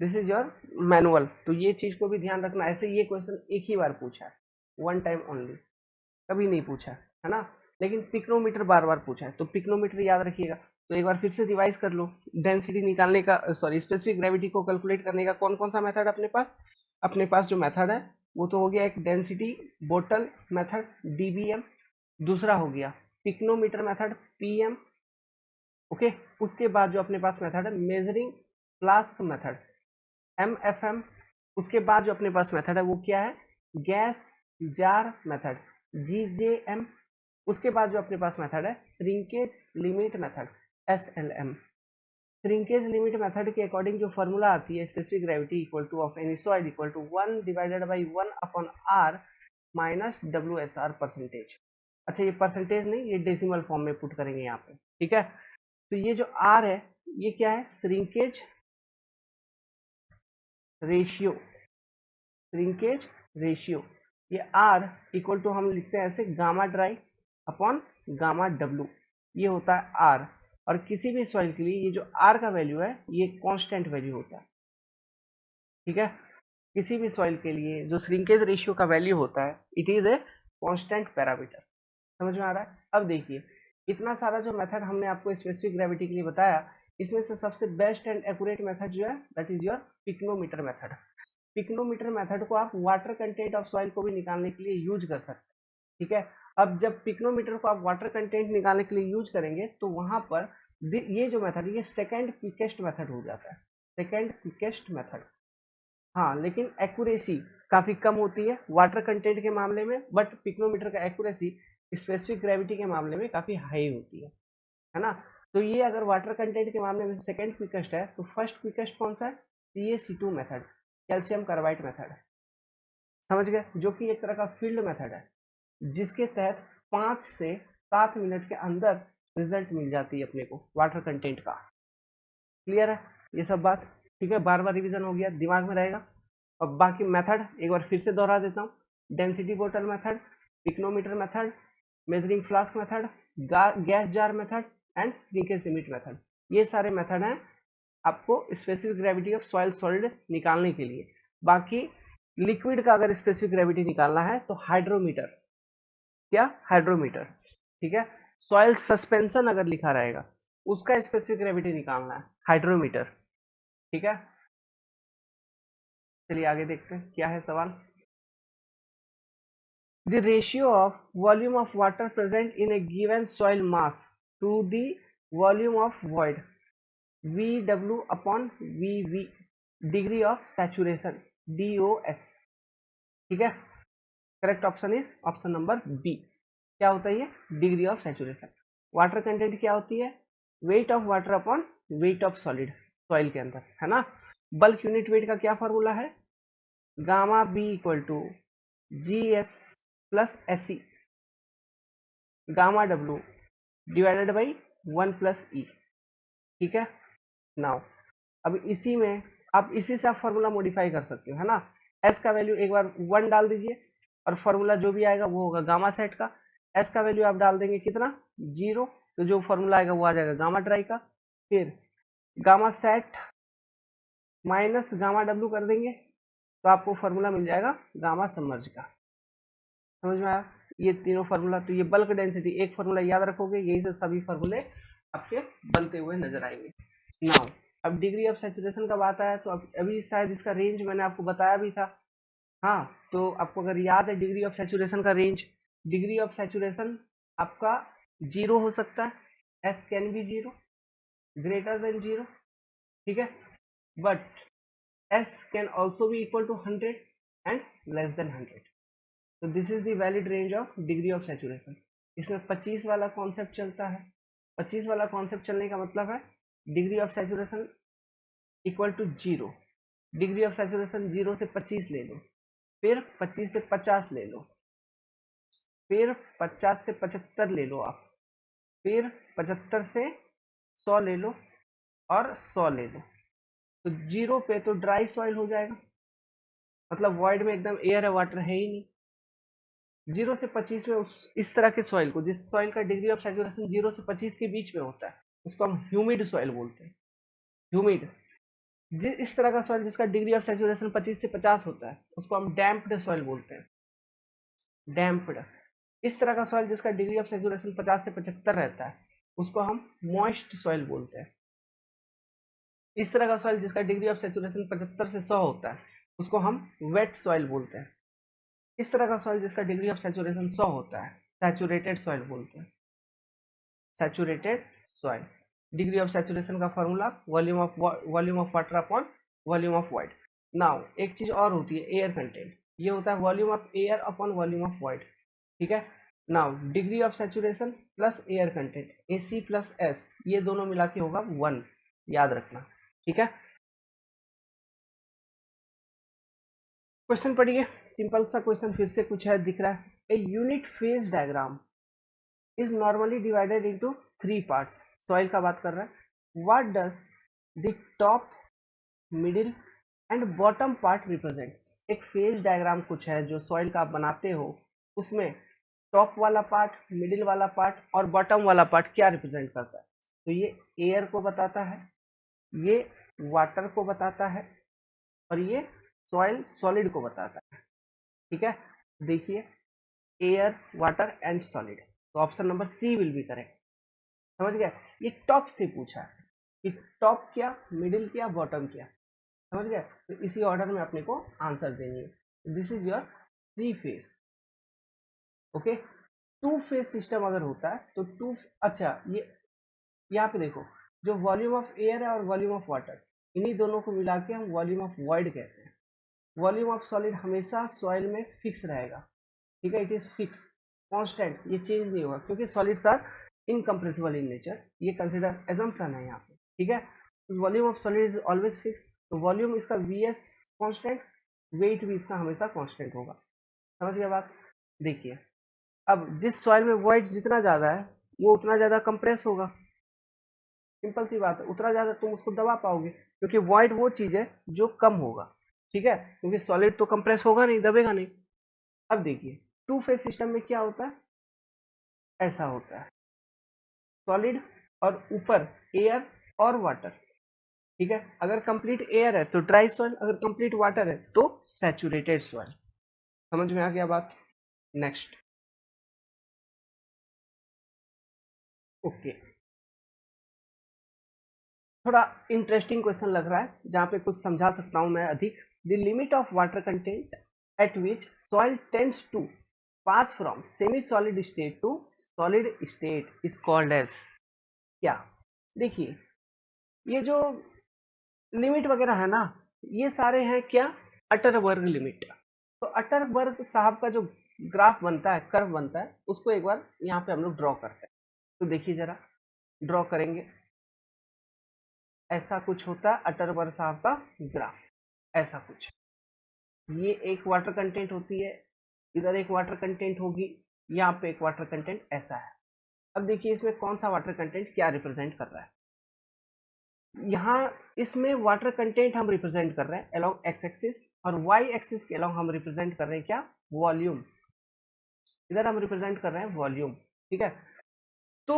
Speaker 1: This is your manual. तो ये चीज को भी ध्यान रखना। ऐसे ये क्वेश्चन एक ही बार पूछा है, वन टाइम ओनली, कभी नहीं पूछा है ना। लेकिन पिक्नोमीटर बार बार पूछा है, तो पिक्नोमीटर याद रखिएगा। तो एक बार फिर से रिवाइज कर लो, डेंसिटी निकालने का, सॉरी, स्पेसिफिक ग्रेविटी को कैलकुलेट करने का कौन कौन सा मेथड अपने पास। अपने पास जो मेथड है वो तो हो गया एक डेंसिटी बोतल मेथड डीबीएम, दूसरा हो गया पिक्नोमीटर मेथड पीएम। ओके, उसके बाद जो अपने पास मेथड है मेजरिंग फ्लास्क मेथड एमएफएम। उसके बाद जो अपने पास मेथड है वो क्या है, गैस जार मेथड जीजेएम। उसके बाद जो अपने पास मेथड है shrinkage limit method SLM. Shrinkage limit method के अकॉर्डिंग जो फॉर्मूला आती है, specific gravity equal to of any soil equal to 1 divided by 1 upon R minus W S R percentage. अच्छा, ये परसेंटेज नहीं, ये डेसिमल फॉर्म में पुट करेंगे यहाँ पे। ठीक है, तो ये जो आर है ये क्या है, श्रिंकेज रेशियो, श्रिंकेज रेशियो। ये आर इक्वल टू हम लिखते हैं ऐसे, gamma dry upon gamma W, ये होता है आर। और किसी भी सॉइल के लिए ये जो आर का वैल्यू है ये कांस्टेंट वैल्यू होता है। ठीक है, किसी भी सॉइल के लिए जो श्रिंकेज रेशियो का वैल्यू होता है it is a constant parameter. समझ में आ रहा है। अब देखिए, इतना सारा जो मेथड हमने आपको स्पेसिफिक ग्रेविटी के लिए बताया, इसमें से सबसे बेस्ट एंड एक्यूरेट मेथड जो है that is your pycnometer method. Pycnometer method को आप वाटर कंटेंट ऑफ सॉइल को भी निकालने के लिए यूज कर सकते हैं। ठीक है, अब जब पिक्नोमीटर को आप वाटर कंटेंट निकालने के लिए यूज करेंगे तो वहां पर ये जो मेथड है ये सेकंड क्विकेस्ट मेथड हो जाता है, सेकंड क्विकेस्ट मेथड। हाँ, लेकिन एक्यूरेसी काफी कम होती है वाटर कंटेंट के मामले में, बट पिक्नोमीटर का एक्यूरेसी स्पेसिफिक ग्रेविटी के मामले में काफी हाई होती है ना। तो ये अगर वाटर कंटेंट के मामले में सेकंड क्विकेस्ट है, तो फर्स्ट क्विकेस्ट कौन सा है, CaC2 method, calcium carbide method. समझ गए, जो कि एक तरह का फील्ड मेथड है, जिसके तहत 5 से 7 मिनट के अंदर रिजल्ट मिल जाती है अपने को वाटर कंटेंट का। क्लियर है ये सब बात। ठीक है, बार बार रिवीजन हो गया, दिमाग में रहेगा। और बाकी मेथड एक बार फिर से दोहरा देता हूँ, डेंसिटी बोतल method, pycnometer method, measuring flask method, gas jar method and shrinkage limit method. ये सारे मेथड हैं आपको specific gravity of soil solid निकालने के लिए। बाकी लिक्विड का अगर स्पेसिफिक ग्रेविटी निकालना है तो हाइड्रोमीटर, क्या, हाइड्रोमीटर। ठीक है, सॉइल सस्पेंशन अगर लिखा रहेगा उसका स्पेसिफिक ग्रेविटी निकालना है हाइड्रोमीटर। ठीक है, चलिए आगे देखते हैं क्या है सवाल। The ratio of volume of water present in a given soil mass to the volume of void VW upon VV, degree of saturation DOS। ठीक है, correct option is option number B. क्या होता है ये, degree of saturation. Water content क्या होती है, weight of water upon weight of solid soil के अंदर, है ना। बल्क यूनिट वेट का क्या फॉर्मूला है, gamma B equal to GS plus SE gamma W divided by 1 plus E. ठीक है, नाउ अब इसी में आप इसी से आप फॉर्मूला मॉडिफाई कर सकते हो, है ना। एस का वैल्यू एक बार 1 डाल दीजिए और फॉर्मूला जो भी आएगा वो होगा गामा सेट का। एस का वैल्यू आप डाल देंगे कितना, 0, तो जो फॉर्मूला आएगा वो आ जाएगा गामा ड्राई का। फिर gamma sat minus gamma W कर देंगे तो आपको फॉर्मूला मिल जाएगा गामा सबमर्ज का। समझ में आया, ये तीनों फार्मूला। तो ये बल्क डेंसिटी एक फार्मूला याद रखोगे, यही से सभी फार्मूले आपके बनते हुए नजर आएंगे। नाउ अब डिग्री ऑफ सैचुरेशन का बात आया तो अब अभी शायद इसका रेंज मैंने आपको बताया भी था। हाँ, तो आपको अगर याद है डिग्री ऑफ सैचुरेशन का रेंज, डिग्री ऑफ सैचुरेशन आपका 0 हो सकता है, S can be zero, greater than zero, ठीक है, but S can also be equal to 100 and less than 100। तो this is the valid range of degree of saturation. इसमें 25 वाला कॉन्सेप्ट चलता है। 25 वाला कॉन्सेप्ट चलने का मतलब है degree of saturation equal to zero. Degree of saturation 0 से 25 ले लो, फिर 25 से 50 ले लो, फिर 50 से 75 ले लो आप, फिर 75 से 100 ले लो और 100 ले लो। तो 0 पे तो ड्राई सॉइल हो जाएगा, मतलब वॉइड में एकदम एयर है, वाटर है ही नहीं। 0 से 25 में इस तरह के सॉइल को, जिस सॉइल का डिग्री ऑफ सैचुरेशन 0 से 25 के बीच में होता है, उसको हम ह्यूमिड सॉइल बोलते हैं। ह्यूमिड, इस तरह का सॉइल जिसका डिग्री ऑफ सैचुरेशन 25 से 50 होता है, उसको हम डैम्प्ड सॉइल बोलते हैं। डैम्प्ड, इस तरह का सॉइल जिसका डिग्री ऑफ सैचुरेशन 50 से 75 रहता है, उसको हम मॉइस्ट सॉइल बोलते हैं। इस तरह का सॉइल जिसका डिग्री ऑफ सैचुरेशन 75 से 100 होता है, उसको हम वेट सॉइल बोलते हैं। इस तरह का सॉइल जिसका डिग्री ऑफ सैचुरेशन 100 होता है, सैचुरेटेड सॉइल बोलते हैं। Saturated soil, degree of saturation का formula volume of water upon volume of void. Now एक चीज और होती है एयर कंटेंट, ये होता है volume of air upon volume of void, ठीक है। Now degree of saturation plus air content, AC plus S, ये दोनों मिला के होगा 1, याद रखना, ठीक है। क्वेश्चन पढ़िए, सिंपल सा क्वेश्चन फिर से कुछ है दिख रहा है। A unit phase diagram is normally divided into 3 parts। Soil का बात कर रहा है। What does the top, middle and bottom part represent? एक फेज डायग्राम कुछ है जो सॉइल का आप बनाते हो, उसमें टॉप वाला पार्ट, मिडिल वाला पार्ट और बॉटम वाला पार्ट क्या रिप्रेजेंट करता है? तो ये एयर को बताता है, ये वाटर को बताता है और ये सॉइल सॉलिड को बताता है, ठीक है। देखिए, एयर, वाटर एंड सॉलिड, तो option number C will be correct. समझ गया? ये टॉप से पूछा है कि टॉप क्या, मिडिल क्या, बॉटम क्या, समझ गया? तो इसी ऑर्डर में अपने को आंसर देनी है। This is your 3 phase, okay. 2 phase system अगर होता है तो अच्छा, ये यहाँ पे देखो, जो वॉल्यूम ऑफ एयर है और वॉल्यूम ऑफ वाटर, इन्हीं दोनों को मिला के हम वॉल्यूम ऑफ वॉइड कहते हैं। वॉल्यूम ऑफ सॉलिड हमेशा सॉइल में फिक्स रहेगा, ठीक है, इट इज फिक्स, कांस्टेंट, ये चेंज नहीं होगा, क्योंकि solids are incompressible in nature, ये कंसिडर एजम्पशन है यहाँ पे, ठीक है। Volume of solid is always fix, तो वॉल्यूम इसका Vs कांस्टेंट, वेट भी इसका हमेशा कांस्टेंट होगा। समझ गए बात? देखिए, अब जिस सॉइल में वॉइड जितना ज्यादा है, वो उतना ज्यादा कंप्रेस होगा, सिंपल सी बात है, उतना ज्यादा तुम उसको दबा पाओगे, क्योंकि वॉइड वो चीज है जो कम होगा, ठीक है, क्योंकि सॉलिड तो कंप्रेस होगा नहीं, दबेगा नहीं। अब देखिए, 2 फेज सिस्टम में क्या होता है, ऐसा होता है, सॉलिड और ऊपर एयर और वाटर, ठीक है। अगर कंप्लीट एयर है तो ड्राई सॉइल, अगर कंप्लीट वाटर है तो सैचुरेटेड सॉइल। समझ में आ गया बात? नेक्स्ट, ओके, थोड़ा इंटरेस्टिंग क्वेश्चन लग रहा है, जहां पे कुछ समझा सकता हूं मैं अधिक। The limit of water content at which soil tends to pass from semi solid state to solid state is called as क्या? देखिए, ये जो लिमिट वगैरह है ना, ये सारे हैं क्या, अटर वर्ग लिमिट। तो अटर वर्ग साहब का जो ग्राफ बनता है, कर्व बनता है, उसको एक बार यहाँ पे हम लोग ड्रॉ करते हैं। तो देखिए जरा, ड्रॉ करेंगे, ऐसा कुछ होता है अटर वर्ग साहब का ग्राफ, ऐसा कुछ। ये एक वाटर कंटेंट होती है, इधर एक वाटर कंटेंट होगी, यहाँ पे एक वाटर कंटेंट ऐसा है। अब देखिए इसमें कौन सा वाटर कंटेंट क्या रिप्रेजेंट कर रहा है। यहाँ इसमें वाटर कंटेंट हम रिप्रेजेंट कर रहे हैं अलोंग एक्स एक्सिस, और वाई एक्सिस के अलोंग हम रिप्रेजेंट कर रहे हैं क्या, वॉल्यूम। इधर हम रिप्रेजेंट कर रहे हैं वॉल्यूम, ठीक है। तो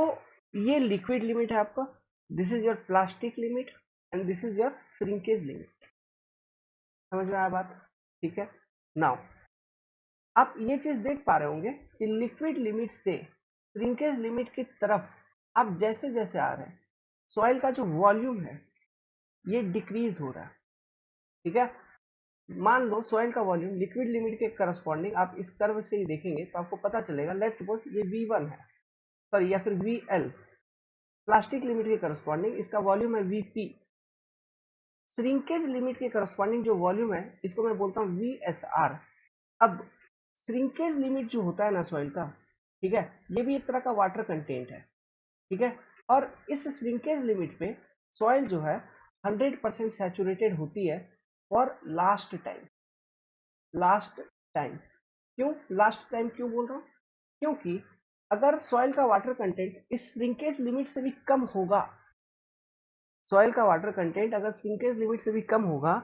Speaker 1: ये लिक्विड लिमिट है आपका, this is your plastic limit and this is your shrinkage limit. समझ में आया बात? ठीक है। नाउ आप ये चीज देख पा रहे होंगे कि लिक्विड लिमिट से श्रिंकेज लिमिट की तरफ आप जैसे जैसे आ रहे हैं, सॉइल का जो वॉल्यूम है ये डिक्रीज हो रहा है, ठीक है। मान लो सॉइल का वॉल्यूम लिक्विड लिमिट के करस्पॉन्डिंग, आप इस कर्व से ही देखेंगे तो आपको पता चलेगा, लेट्स सपोज ये V1 है, सॉरी, या फिर VL, प्लास्टिक लिमिट के करस्पॉन्डिंग इसका वॉल्यूम है Vp। श्रिंकेज लिमिट के करस्पॉन्डिंग जो वॉल्यूम है इसको मैं बोलता हूँ VSR। अब श्रिंकेज लिमिट जो होता है ना सॉइल का, ठीक है, ये भी एक तरह का वाटर कंटेंट है, ठीक है, और इस श्रिंकेज लिमिट पे सॉइल जो है 100% सैचुरेटेड होती है for last time. Last time क्यों लास्ट टाइम क्यों बोल रहा हूँ? क्योंकि अगर सॉइल का वाटर कंटेंट इस श्रिंकेज लिमिट से भी कम होगा, सॉइल का वाटर कंटेंट अगर श्रिंकेज लिमिट से भी कम होगा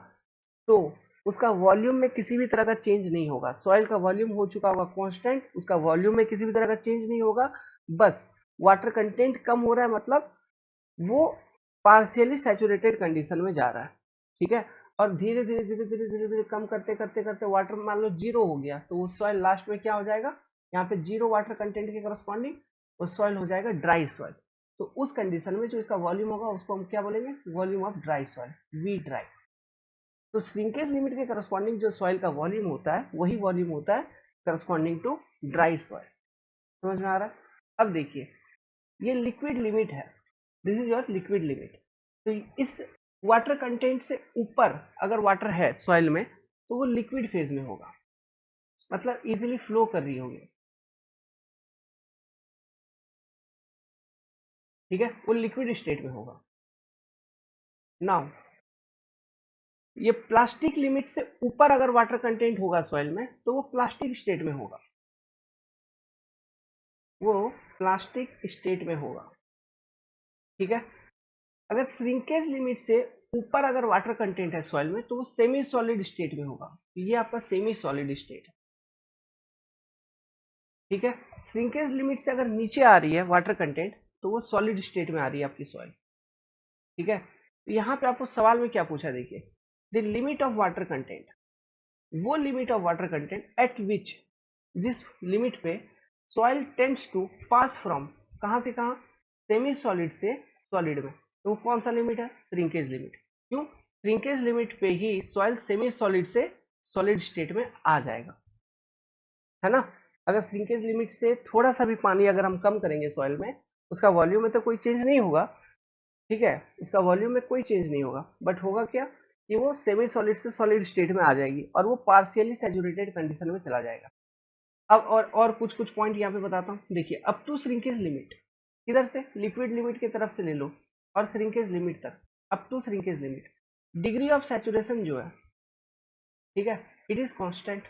Speaker 1: तो उसका वॉल्यूम में किसी भी तरह का चेंज नहीं होगा। सॉइल का वॉल्यूम हो चुका होगा कांस्टेंट, उसका वॉल्यूम में किसी भी तरह का चेंज नहीं होगा, बस वाटर कंटेंट कम हो रहा है, मतलब वो पार्शियली सैचुरेटेड कंडीशन में जा रहा है, ठीक है। और धीरे धीरे धीरे धीरे धीरे धीरे कम करते करते करते वाटर मान लो जीरो हो गया, तो वो सॉइल लास्ट में क्या हो जाएगा, यहाँ पे जीरो वाटर कंटेंट के करस्पॉन्डिंग वो सॉइल हो जाएगा ड्राई सॉइल। तो उस कंडीशन में जो इसका वॉल्यूम होगा उसको हम क्या बोलेंगे, volume of dry soil, V dry. तो श्रिंकेज लिमिट के करस्पॉन्डिंग जो सॉइल का वॉल्यूम होता है वही वॉल्यूम होता है करस्पॉन्डिंग टू ड्राई सॉइल। समझ में आ रहा है? अब देखिए ये लिक्विड लिमिट है, this is your liquid limit. तो इस वाटर कंटेंट से ऊपर अगर वाटर है सॉइल में तो वो लिक्विड फेज में होगा, मतलब इजीली फ्लो कर रही होगी, ठीक है, वो लिक्विड स्टेट में होगा। नाउ ये प्लास्टिक लिमिट से ऊपर अगर वाटर कंटेंट होगा सॉइल में तो वो प्लास्टिक स्टेट में होगा, वो प्लास्टिक स्टेट में होगा, ठीक है। अगर श्रिंकेज लिमिट से ऊपर अगर वाटर कंटेंट है सॉइल में तो वो सेमी सॉलिड स्टेट में होगा, ये आपका सेमी सॉलिड स्टेट है, ठीक है। श्रिंकेज लिमिट से अगर नीचे आ रही है वाटर कंटेंट तो वो सॉलिड स्टेट में आ रही है आपकी सॉइल, ठीक है। तो यहाँ पे आपको सवाल में क्या पूछा, देखिए the limit of water content, वो limit of water content at which, जिस लिमिट पे soil tends to pass from, कहाँ से कहाँ, सेमी सॉलिड से सॉलिड में, तो वो कौन सा लिमिट है, श्रिंकेज लिमिट। क्यों, श्रिंकेज लिमिट पे ही सॉइल सेमी सॉलिड से सॉलिड स्टेट में आ जाएगा, है ना। अगर श्रिंकेज लिमिट से थोड़ा सा भी पानी अगर हम कम करेंगे सॉइल में, उसका वॉल्यूम में तो कोई चेंज नहीं होगा, ठीक है, इसका वॉल्यूम में कोई चेंज नहीं होगा, बट होगा क्या कि वो सेमी सॉलिड से सॉलिड स्टेट में आ जाएगी और वो पार्शियली सैचुरेटेड कंडीशन में चला जाएगा। अब और कुछ कुछ पॉइंट यहाँ पे बताता हूँ, देखिए अप टू श्रिंकेज लिमिट, किधर से, लिक्विड लिमिट की तरफ से ले लो और श्रिंकेज लिमिट तक, up to shrinkage limit degree of saturation जो है, ठीक है, इट इज कांस्टेंट,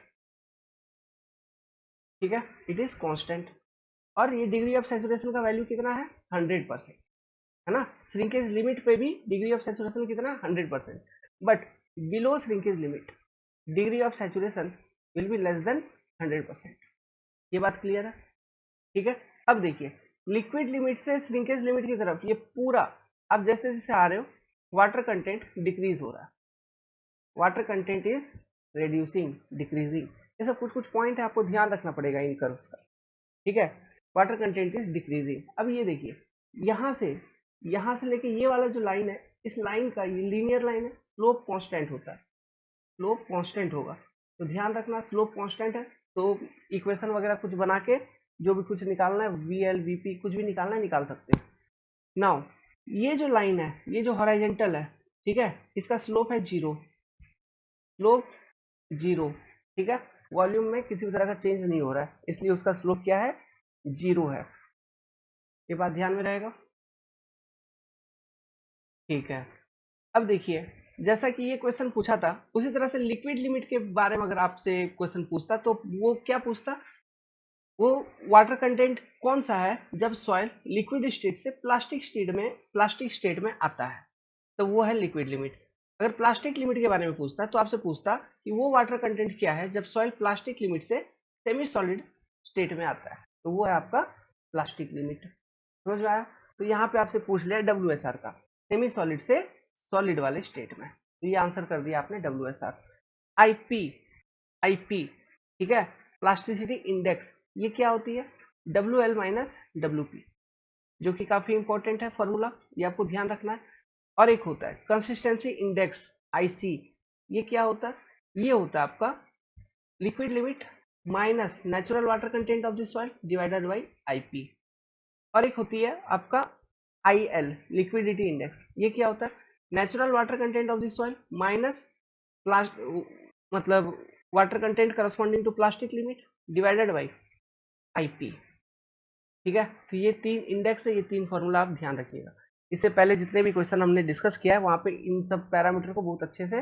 Speaker 1: ठीक है, इट इज कांस्टेंट। और ये डिग्री ऑफ सैचुरेशन का वैल्यू कितना है, 100%, है ना। श्रिंकेज लिमिट पे भी डिग्री ऑफ सैचुरेशन कितना, 100%, but below shrinkage limit degree of saturation will be less than 100%। ये बात क्लियर है, ठीक है। अब देखिए लिक्विड लिमिट से श्रिंकेज लिमिट की तरफ ये पूरा, अब जैसे जैसे आ रहे हो वाटर कंटेंट डिक्रीज हो रहा है, water content is reducing, decreasing, ये सब कुछ कुछ पॉइंट है, आपको ध्यान रखना पड़ेगा इन कर्व्स का, ठीक है। Water content is decreasing. अब ये देखिए यहाँ से लेके ये वाला जो लाइन है, इस लाइन का ये लीनियर लाइन है, स्लोप कांस्टेंट होता है, स्लोप कांस्टेंट होगा, तो ध्यान रखना स्लोप कांस्टेंट है, तो इक्वेशन वगैरह कुछ बना के जो भी कुछ निकालना है, वी एल वी पी कुछ भी निकालना है निकाल सकते हो। नाउ ये जो लाइन है, ये जो हॉरिजॉन्टल है, ठीक है, इसका स्लोप है जीरो, स्लोप जीरो, ठीक है, वॉल्यूम में किसी भी तरह का चेंज नहीं हो रहा है, इसलिए उसका स्लोप क्या है, जीरो है, ये बात ध्यान में रहेगा, ठीक है। अब देखिए जैसा कि ये क्वेश्चन पूछा था उसी तरह से लिक्विड लिमिट के बारे में अगर आपसे क्वेश्चन पूछता तो वो क्या पूछता, वो वाटर कंटेंट कौन सा है जब सॉइल लिक्विड स्टेट से प्लास्टिक स्टेट में आता है, तो वो है लिक्विड लिमिट। अगर प्लास्टिक लिमिट के बारे में पूछता तो आपसे पूछता कि वो वाटर कंटेंट क्या है जब सॉइल प्लास्टिक लिमिट से सेमी सॉलिड स्टेट में आता है, तो वो है आपका प्लास्टिक लिमिट। समझ में आया? तो यहाँ पे आपसे पूछ लिया WSR का, सेमी सॉलिड से सॉलिड वाले स्टेट में, तो ये आंसर कर दिया आपने WSR। आईपी, ठीक है, प्लास्टिसिटी इंडेक्स, ये क्या होती है, WL माइनस WP, जो कि काफी इंपॉर्टेंट है फॉर्मूला, ये आपको ध्यान रखना है। और एक होता है कंसिस्टेंसी इंडेक्स, IC, ये क्या होता है, ये होता है आपका liquid limit minus natural water content of the soil divided by IP। और एक होती है आपका IL लिक्विडिटी इंडेक्स, ये क्या होता है? Natural water content of the soil minus मतलब water content corresponding to plastic limit divided by IP। ठीक है, तो ये 3 इंडेक्स है, ये 3 फॉर्मूला आप ध्यान रखिएगा। इससे पहले जितने भी क्वेश्चन हमने डिस्कस किया है वहां पे इन सब पैरामीटर को बहुत अच्छे से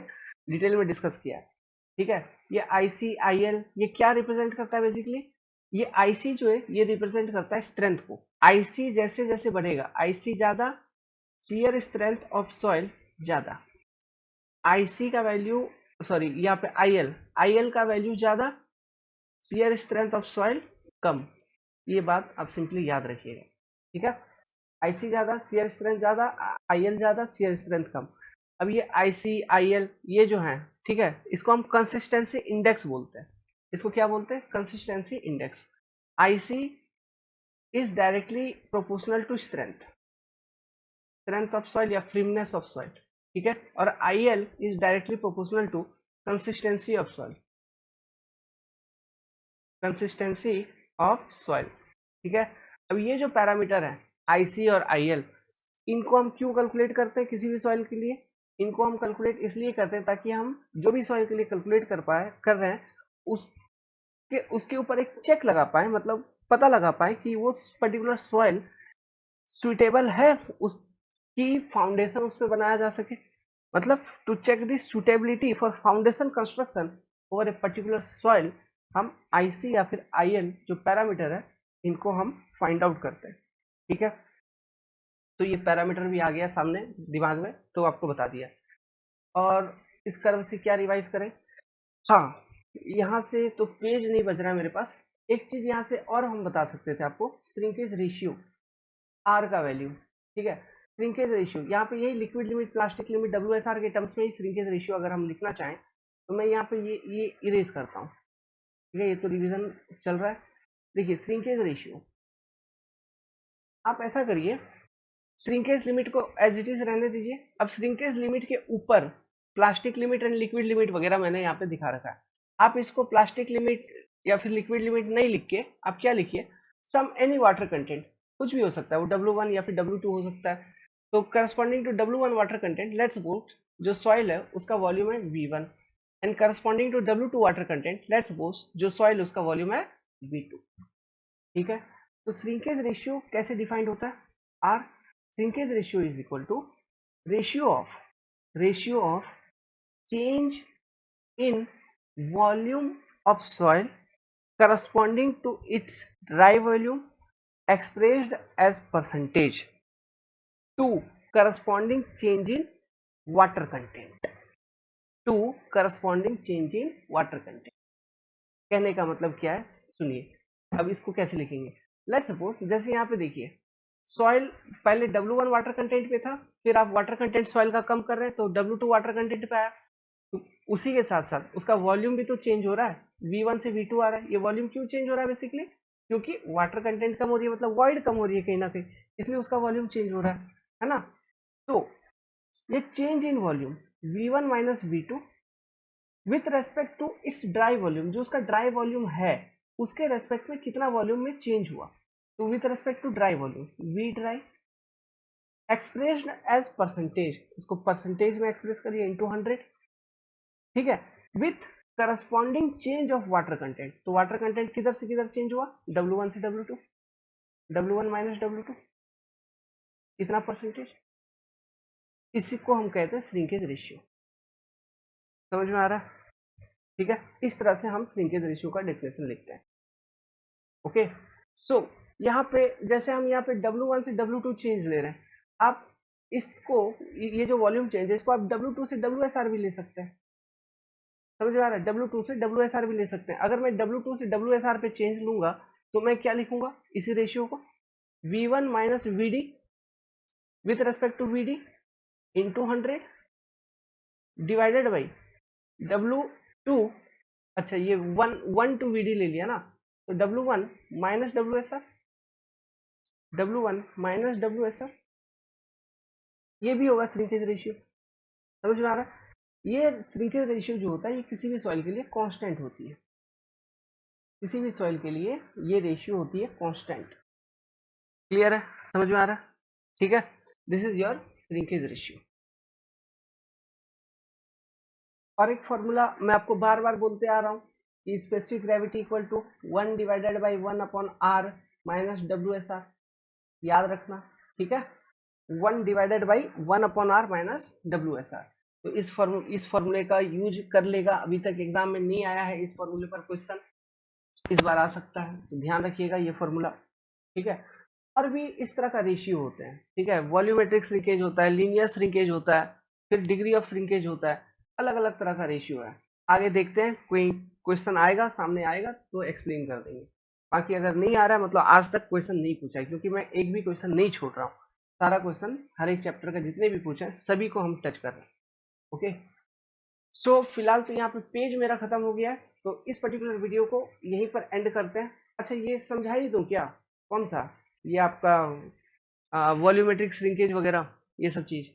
Speaker 1: डिटेल में डिस्कस किया है। ठीक है, ये IC IL ये क्या रिप्रेजेंट करता है बेसिकली? ये IC जो है ये रिप्रेजेंट करता है स्ट्रेंथ को। IC जैसे जैसे बढ़ेगा, IC ज्यादा, शियर स्ट्रेंथ ऑफ सॉइल ज्यादा। IC का वैल्यू, सॉरी यहाँ पे IL का वैल्यू ज्यादा, शियर स्ट्रेंथ ऑफ सॉइल कम। ये बात आप सिंपली याद रखिएगा। ठीक है, IC ज्यादा, शियर स्ट्रेंथ ज्यादा, IL ज्यादा, शियर स्ट्रेंथ कम। अब ये IC IL ये जो है, ठीक है, इसको हम कंसिस्टेंसी इंडेक्स बोलते हैं। इसको क्या बोलते हैं? Consistency index. IC is directly proportional to strength of soil या फ्रीमनेस ऑफ सॉइल। ठीक है, और IL is directly proportional to consistency of soil, consistency of soil. ठीक है, अब ये जो पैरामीटर है IC और IL, इनको हम क्यों कैलकुलेट करते हैं किसी भी सॉइल के लिए? इनको हम कैलकुलेट इसलिए करते हैं ताकि हम जो भी सॉइल के लिए कैलकुलेट कर रहे हैं उसके ऊपर एक चेक लगा पाए, मतलब पता लगा पाए कि वो पर्टिकुलर सॉइल सुइटेबल है, उसकी फाउंडेशन उस पर बनाया जा सके। मतलब to check the suitability for foundation construction over a particular soil, हम IC या फिर IL जो पैरामीटर है इनको हम फाइंड आउट करते हैं। ठीक है, तो ये पैरामीटर भी आ गया सामने दिमाग में, तो आपको बता दिया। और इस कर्व से क्या रिवाइज करें? हाँ, यहाँ से तो पेज नहीं बच रहा है मेरे पास। एक चीज यहाँ से और हम बता सकते थे आपको, श्रिंकेज रेशियो, R का वैल्यू। ठीक है, श्रिंकेज रेशियो यहाँ पे यही liquid limit, plastic limit, WSR के टर्म्स में ही श्रिंकेज रेशियो अगर हम लिखना चाहें तो मैं यहाँ पे ये इरेज करता हूँ। ठीक है, ये तो रिवीजन चल रहा है। देखिए श्रिंकेज रेशियो, आप ऐसा करिए, श्रिंकेज लिमिट को एज इट इज रहने दीजिए। अब श्रिंकेज लिमिट के ऊपर plastic limit and liquid limit वगैरह मैंने यहाँ पे दिखा रखा है। आप इसको प्लास्टिक लिमिट या फिर लिक्विड लिमिट नहीं लिख के आप क्या लिखिए, सम एनी वाटर कंटेंट, कुछ भी हो सकता है, वो W1 या फिर W2 हो सकता है। तो corresponding to W1 water content, let's suppose जो सॉइल है उसका वॉल्यूम है V1, and corresponding to W2 water content, let's suppose जो सॉइल उसका वॉल्यूम है V2। ठीक है, तो श्रिंकेज रेशियो कैसे डिफाइंड होता है? R shrinkage ratio is equal to ratio of change in volume of soil corresponding to its dry volume expressed as percentage to corresponding change in water content, to corresponding change in water content। कहने का मतलब क्या है सुनिए, अब इसको कैसे लिखेंगे? लेट्स सपोज जैसे यहाँ पे देखिए, सॉइल पहले W1 वाटर कंटेंट पे था, फिर आप वाटर कंटेंट सॉइल का कम कर रहे हैं तो W2 वाटर कंटेंट पे आया। तो उसी के साथ साथ उसका वॉल्यूम भी तो चेंज हो रहा है, V1 से V2 आ रहा है। ये वॉल्यूम क्यों चेंज हो रहा है? बेसिकली क्योंकि वाटर कंटेंट कम हो रही है, मतलब वॉइड कम हो रही है कहीं ना कहीं, इसलिए उसका वॉल्यूम चेंज हो रहा है ना। तो ये change in volume V1 minus V2 with respect to its dry volume, जो उसका ड्राई वॉल्यूम है उसके रेस्पेक्ट में कितना वॉल्यूम में चेंज हुआ, तो with respect to dry volume V dry expressed as percentage, इसको परसेंटेज में एक्सप्रेस करिए इनटू 100। ठीक है, with corresponding change of water content, तो वाटर कंटेंट किधर से किधर चेंज हुआ? W1 से W2, W1 माइनस W2, कितना परसेंटेज? इसी को हम कहते हैं श्रिंकेज रेशियो। समझ में आ रहा है? ठीक है, इस तरह से हम श्रिंकेज रेशियो का डेफिनेशन लिखते हैं। ओके, सो यहाँ पे जैसे हम यहाँ पे W1 से W2 चेंज ले रहे हैं, आप इसको, ये जो वॉल्यूम चेंज है इसको आप W2 से WSR भी ले सकते हैं। समझ में आ रहा है? W2 से WSR भी ले सकते हैं। अगर मैं W2 से WSR पे चेंज लूंगा तो मैं क्या लिखूंगा इसी रेशियो को? V1 minus VD with respect to VD into 100 divided by W2। अच्छा, ये 1 टू VD ले लिया ना, तो W1 minus WSR, W1 minus WSR, ये भी होगा श्रिंकेज रेशियो। समझ में आ रहा है? ये श्रिंकेज रेशियो जो होता है ये किसी भी सॉइल के लिए कांस्टेंट होती है, किसी भी सॉइल के लिए ये रेशियो होती है कांस्टेंट। क्लियर है? समझ में आ रहा है? ठीक है, this is your shrinkage ratio. और एक फॉर्मूला मैं आपको बार बार बोलते आ रहा हूँ कि specific gravity equal to 1 divided by 1 upon R minus W S R, याद रखना। ठीक है, 1 divided by 1 upon R minus W S R. तो इस फॉर्मूले का यूज कर लेगा, अभी तक एग्जाम में नहीं आया है इस फॉर्मूले पर क्वेश्चन, इस बार आ सकता है, तो ध्यान रखिएगा ये फॉर्मूला। ठीक है, और भी इस तरह का रेशियो होते हैं। ठीक है, वॉल्यूमेट्रिक श्रिंकेज होता है, लीनियर श्रिंकेज होता है, फिर डिग्री ऑफ श्रिंकेज होता है, अलग अलग तरह का रेशियो है। आगे देखते हैं, कोई क्वेश्चन आएगा सामने आएगा तो एक्सप्लेन कर देंगे। बाकी अगर नहीं आ रहा है मतलब आज तक क्वेश्चन नहीं पूछा है, क्योंकि मैं एक भी क्वेश्चन नहीं छोड़ रहा हूँ, सारा क्वेश्चन हर एक चैप्टर का जितने भी पूछे हैं सभी को हम टच कर रहे हैं। ओके, सो फिलहाल तो यहाँ पे पेज मेरा खत्म हो गया है, तो इस पर्टिकुलर वीडियो को यहीं पर एंड करते हैं। अच्छा, ये समझा ही दूं क्या, कौन सा, ये आपका वॉल्यूमेट्रिक श्रिंकेज वगैरह, ये सब चीज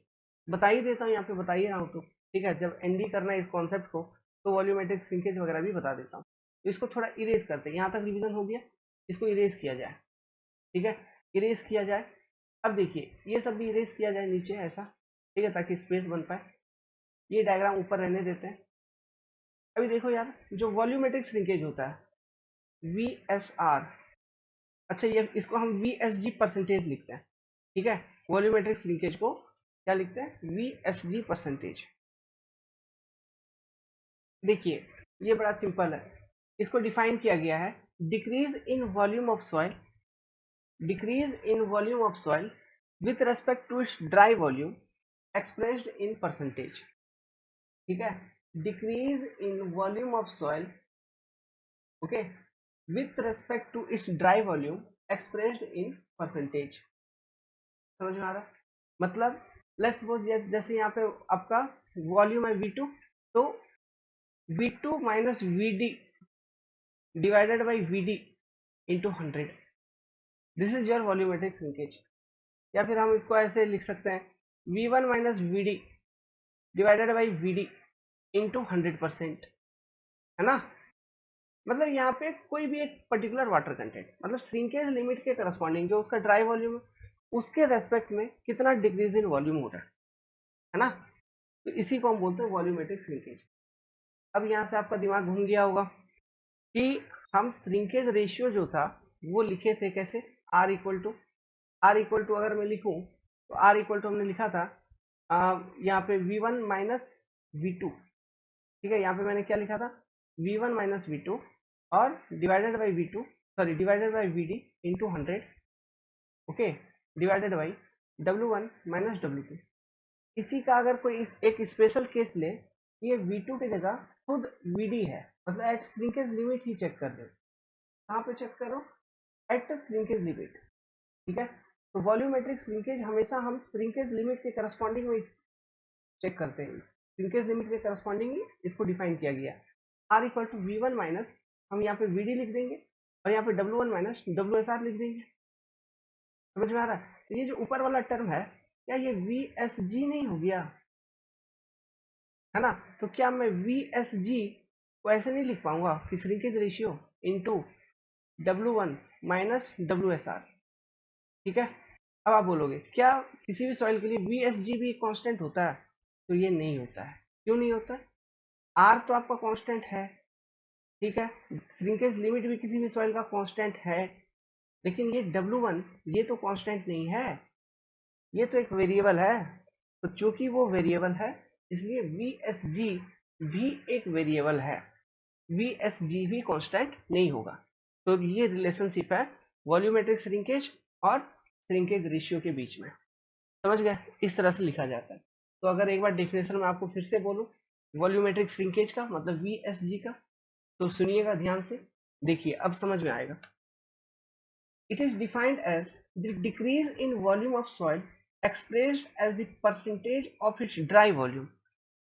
Speaker 1: बता ही देता हूँ, यहाँ पे बता ही रहा हूँ। तो ठीक है, जब एंडी करना है इस कॉन्सेप्ट को तो वॉल्यूमेट्रिक श्रिंकेज वगैरह भी बता देता हूँ। तो इसको थोड़ा इरेज करते हैं, यहाँ तक रिवीजन हो गया, इसको इरेज किया जाए। ठीक है, इरेज किया जाए। अब देखिए ये सब भी इरेज किया जाए नीचे ऐसा, ठीक है, ताकि स्पेस बन पाए। ये डायग्राम ऊपर रहने देते हैं। अभी देखो यार, जो वॉल्यूमेट्रिक श्रिंकेज होता है वी एस आर, अच्छा ये इसको हम वी एस जी परसेंटेज लिखते हैं। ठीक है, वॉल्यूमेट्रिक श्रिंकेज को क्या लिखते हैं, वी एस जी परसेंटेज। देखिए ये बड़ा सिंपल है, इसको डिफाइन किया गया है, decrease in volume of soil, decrease in volume of soil with respect to its dry volume expressed in percentage. ठीक है, decrease in volume of soil, okay, with respect to its dry volume expressed in percentage। समझ में आ रहा है, मतलब लेट्स सपोज जैसे यहाँ पे आपका वॉल्यूम है V2, तो V2 minus VD divided by VD into 100, this is your volumetric shrinkage. या फिर हम इसको ऐसे लिख सकते हैं V1 minus VD divided by VD into 100%, है ना। मतलब यहाँ पे कोई भी एक पर्टिकुलर वाटर कंटेंट, मतलब श्रिंकेज लिमिट के करस्पॉन्डिंग जो उसका ड्राई वॉल्यूम है उसके रेस्पेक्ट में कितना डिक्रीज इन वॉल्यूम हो रहा है ना, तो इसी को हम बोलते हैं वॉल्यूमेट्रिक श्रिंकेज। अब यहाँ से आपका दिमाग घूम गया होगा कि हम श्रिंकेज रेशियो जो था वो लिखे थे कैसे, आर इक्वल टू अगर मैं लिखूं तो आर इक्वल टू हमने लिखा था यहाँ पे V1 माइनस V2। ठीक है, यहाँ पे मैंने क्या लिखा था, V1 माइनस V2 और divided by V2, sorry divided by VD into 100, okay, divided by W1 minus W2। इसी का अगर कोई एक स्पेशल केस ले, ये V2 की जगह खुद VD है, मतलब एट श्रिंकेज लिमिट ही चेक कर दो। कहाँ पे चेक करो, एट श्रिंकेज लिमिट। ठीक है, तो वॉल्यूमेट्रिक श्रिंकेज हमेशा हम श्रिंकेज लिमिट के करस्पॉन्डिंग में चेक करते हैं, श्रिंकेज लिमिट के करस्पॉन्डिंग ही इसको डिफाइन किया गया। Are equal to V1 minus, हम यहाँ पे VD लिख देंगे और यहाँ पे W1 माइनस WSR लिख देंगे। समझ में आ रहा है, तो ये जो ऊपर वाला टर्म है क्या ये VSG नहीं हो गया, है ना। तो क्या मैं VSG को ऐसे नहीं लिख पाऊंगा कि shrinkage ratio into W1 minus WSR। ठीक है, अब आप बोलोगे क्या किसी भी सॉइल के लिए VSG भी कांस्टेंट होता है, तो ये नहीं होता है। क्यों नहीं होता, आर तो आपका कांस्टेंट है, ठीक है, श्रिंकेज लिमिट भी किसी भी सॉइल का कांस्टेंट है, लेकिन ये W1 ये तो कांस्टेंट नहीं है, ये तो एक वेरिएबल है। तो चूंकि वो वेरिएबल है इसलिए VSG भी एक वेरिएबल है, VSG भी कांस्टेंट नहीं होगा। तो ये रिलेशनशिप है वॉल्यूमेट्रिक श्रिंकेज और श्रिंकेज रेशियो के बीच में। समझ गए, इस तरह से लिखा जाता है। तो अगर एक बार डेफिनेशन में आपको फिर से बोलूं वॉल्यूमेट्रिक श्रिंकेज का मतलब VSG का, तो सुनिएगा ध्यान से, देखिए अब समझ में आएगा। It is defined as the decrease in volume of soil expressed as the percentage of its dry volume.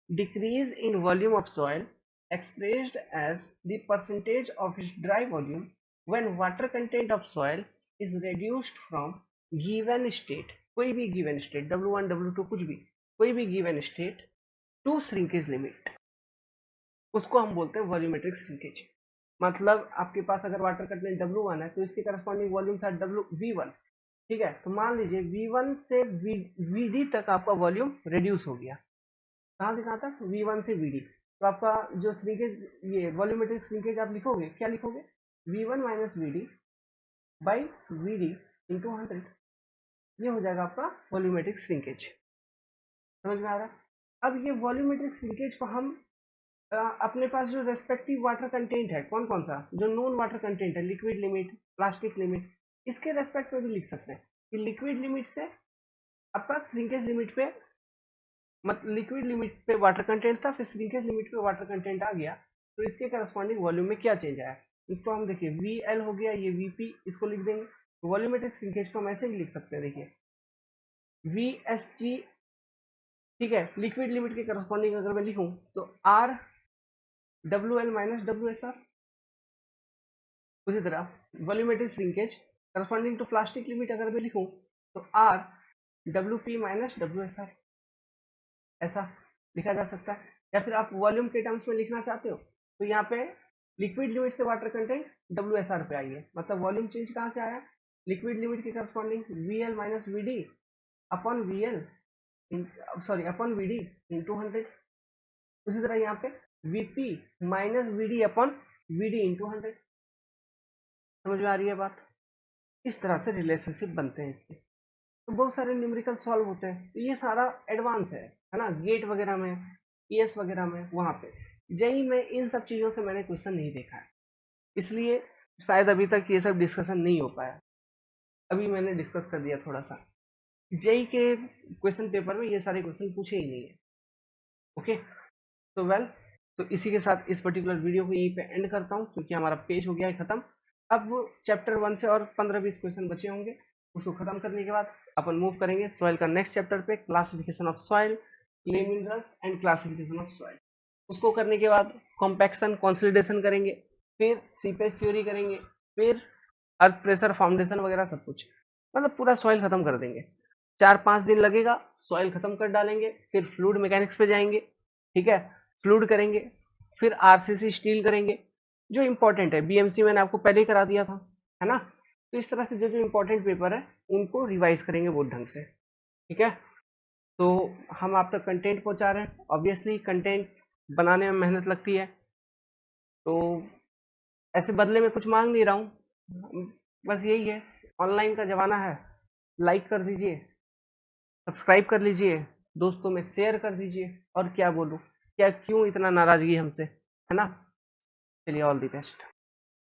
Speaker 1: Decrease in volume of soil expressed as the percentage of its dry volume when water content of soil is reduced from given state, कोई भी given state W1 W2 कुछ भी, कोई भी given state to shrinkage limit, उसको हम बोलते हैं वॉल्यूमेट्रिक श्रिंकेज। मतलब आपके पास अगर वाटर कंटेंट W1 है तो इसके करस्पॉन्डिंग वॉल्यूम था V1, ठीक है, तो मान लीजिए V1 से VD तक आपका वॉल्यूम रिड्यूस हो गया। कहाँ से कहाँ तक? V1 से VD। तो आपका जो श्रिंकेज, ये वॉल्यूमेट्रिक श्रिंकेज आप लिखोगे, क्या लिखोगे? V1 minus VD by VD into 100। ये हो जाएगा आपका वॉल्यूमेट्रिक श्रिंकेज। समझ में आ रहा है? अब ये वॉल्यूमेट्रिक श्रिंकेज को हम अपने पास जो रेस्पेक्टिव वाटर कंटेंट है, कौन कौन सा, जो नोन वाटर कंटेंट है, लिक्विड लिमिट, प्लास्टिक लिमिट, इसके रेस्पेक्ट में भी लिख सकते हैं कि लिक्विड लिमिट से आपका श्रिंकेज लिमिट पे, मतलब लिक्विड लिमिट पे वाटर कंटेंट था, फिर श्रिंकेज लिमिट पे वाटर कंटेंट आ गया, तो इसके करस्पॉन्डिंग वॉल्यूम में क्या चेंज आया, इसको हम देखिए VL हो गया, ये VP, इसको लिख देंगे। तो वॉल्यूमेट्रिक श्रिंकेज को हम ऐसे भी लिख सकते हैं, देखिए VSG, ठीक है, लिक्विड लिमिट के करस्पॉन्डिंग अगर मैं लिखूं तो R WL माइनस WSR। उसी तरह volumetric shrinkage corresponding to plastic limit अगर मैं लिखूं तो R WP माइनस WSR, ऐसा लिखा जा सकता है। या फिर आप वॉल्यूम के टर्म्स में लिखना चाहते हो तो यहाँ पे लिक्विड लिमिट से वाटर कंटेंट WSR पे आई है, मतलब वॉल्यूम चेंज कहाँ से आया, लिक्विड लिमिट के corresponding VL minus VD upon VL, sorry upon VD into 100। उसी तरह यहाँ पे VP minus VD upon VD into 100। समझ में आ रही है बात? इस तरह से रिलेशनशिप बनते हैं इसके। तो बहुत सारे न्यूमेरिकल सॉल्व होते हैं, तो ये सारा एडवांस है ना, गेट वगैरह में, ES वगैरह में, वहाँ पे जेई में इन सब चीज़ों से मैंने क्वेश्चन नहीं देखा है, इसलिए शायद अभी तक ये सब डिस्कशन नहीं हो पाया। अभी मैंने डिस्कस कर दिया थोड़ा सा। जेई के क्वेश्चन पेपर में ये सारे क्वेश्चन पूछे ही नहीं है। ओके, तो वेल, तो इसी के साथ इस पर्टिकुलर वीडियो को यहीं पे एंड करता हूँ, क्योंकि हमारा पेज हो गया है खत्म। अब चैप्टर 1 से और 15-20 क्वेश्चन बचे होंगे, उसको खत्म करने के बाद अपन मूव करेंगे सॉइल का नेक्स्ट चैप्टर पे, classification of soil, clay minerals and classification of soil. उसको करने के बाद कॉम्पैक्शन, कंसोलिडेशन करेंगे, फिर सीपेज थ्योरी करेंगे, फिर अर्थ प्रेशर, फाउंडेशन वगैरह सब कुछ, मतलब पूरा सॉइल खत्म कर देंगे। 4-5 दिन लगेगा, सॉइल खत्म कर डालेंगे, फिर फ्लूइड मैकेनिक्स पे जाएंगे, ठीक है, फ्लूइड करेंगे, फिर आरसीसी स्टील करेंगे, जो इंपॉर्टेंट है। बीएमसी मैंने आपको पहले ही करा दिया था, है ना। तो इस तरह से जो जो इंपॉर्टेंट पेपर है उनको रिवाइज करेंगे बहुत ढंग से, ठीक है। तो हम आप तक कंटेंट पहुंचा रहे हैं, ऑब्वियसली कंटेंट बनाने में मेहनत लगती है, तो ऐसे बदले में कुछ मांग नहीं रहा हूँ, बस यही है, ऑनलाइन का जमाना है। लाइक कर दीजिए, सब्सक्राइब कर लीजिए, दोस्तों में शेयर कर दीजिए, और क्या बोलूँ, क्या क्यों इतना नाराजगी हमसे, है ना। चलिए, ऑल द बेस्ट।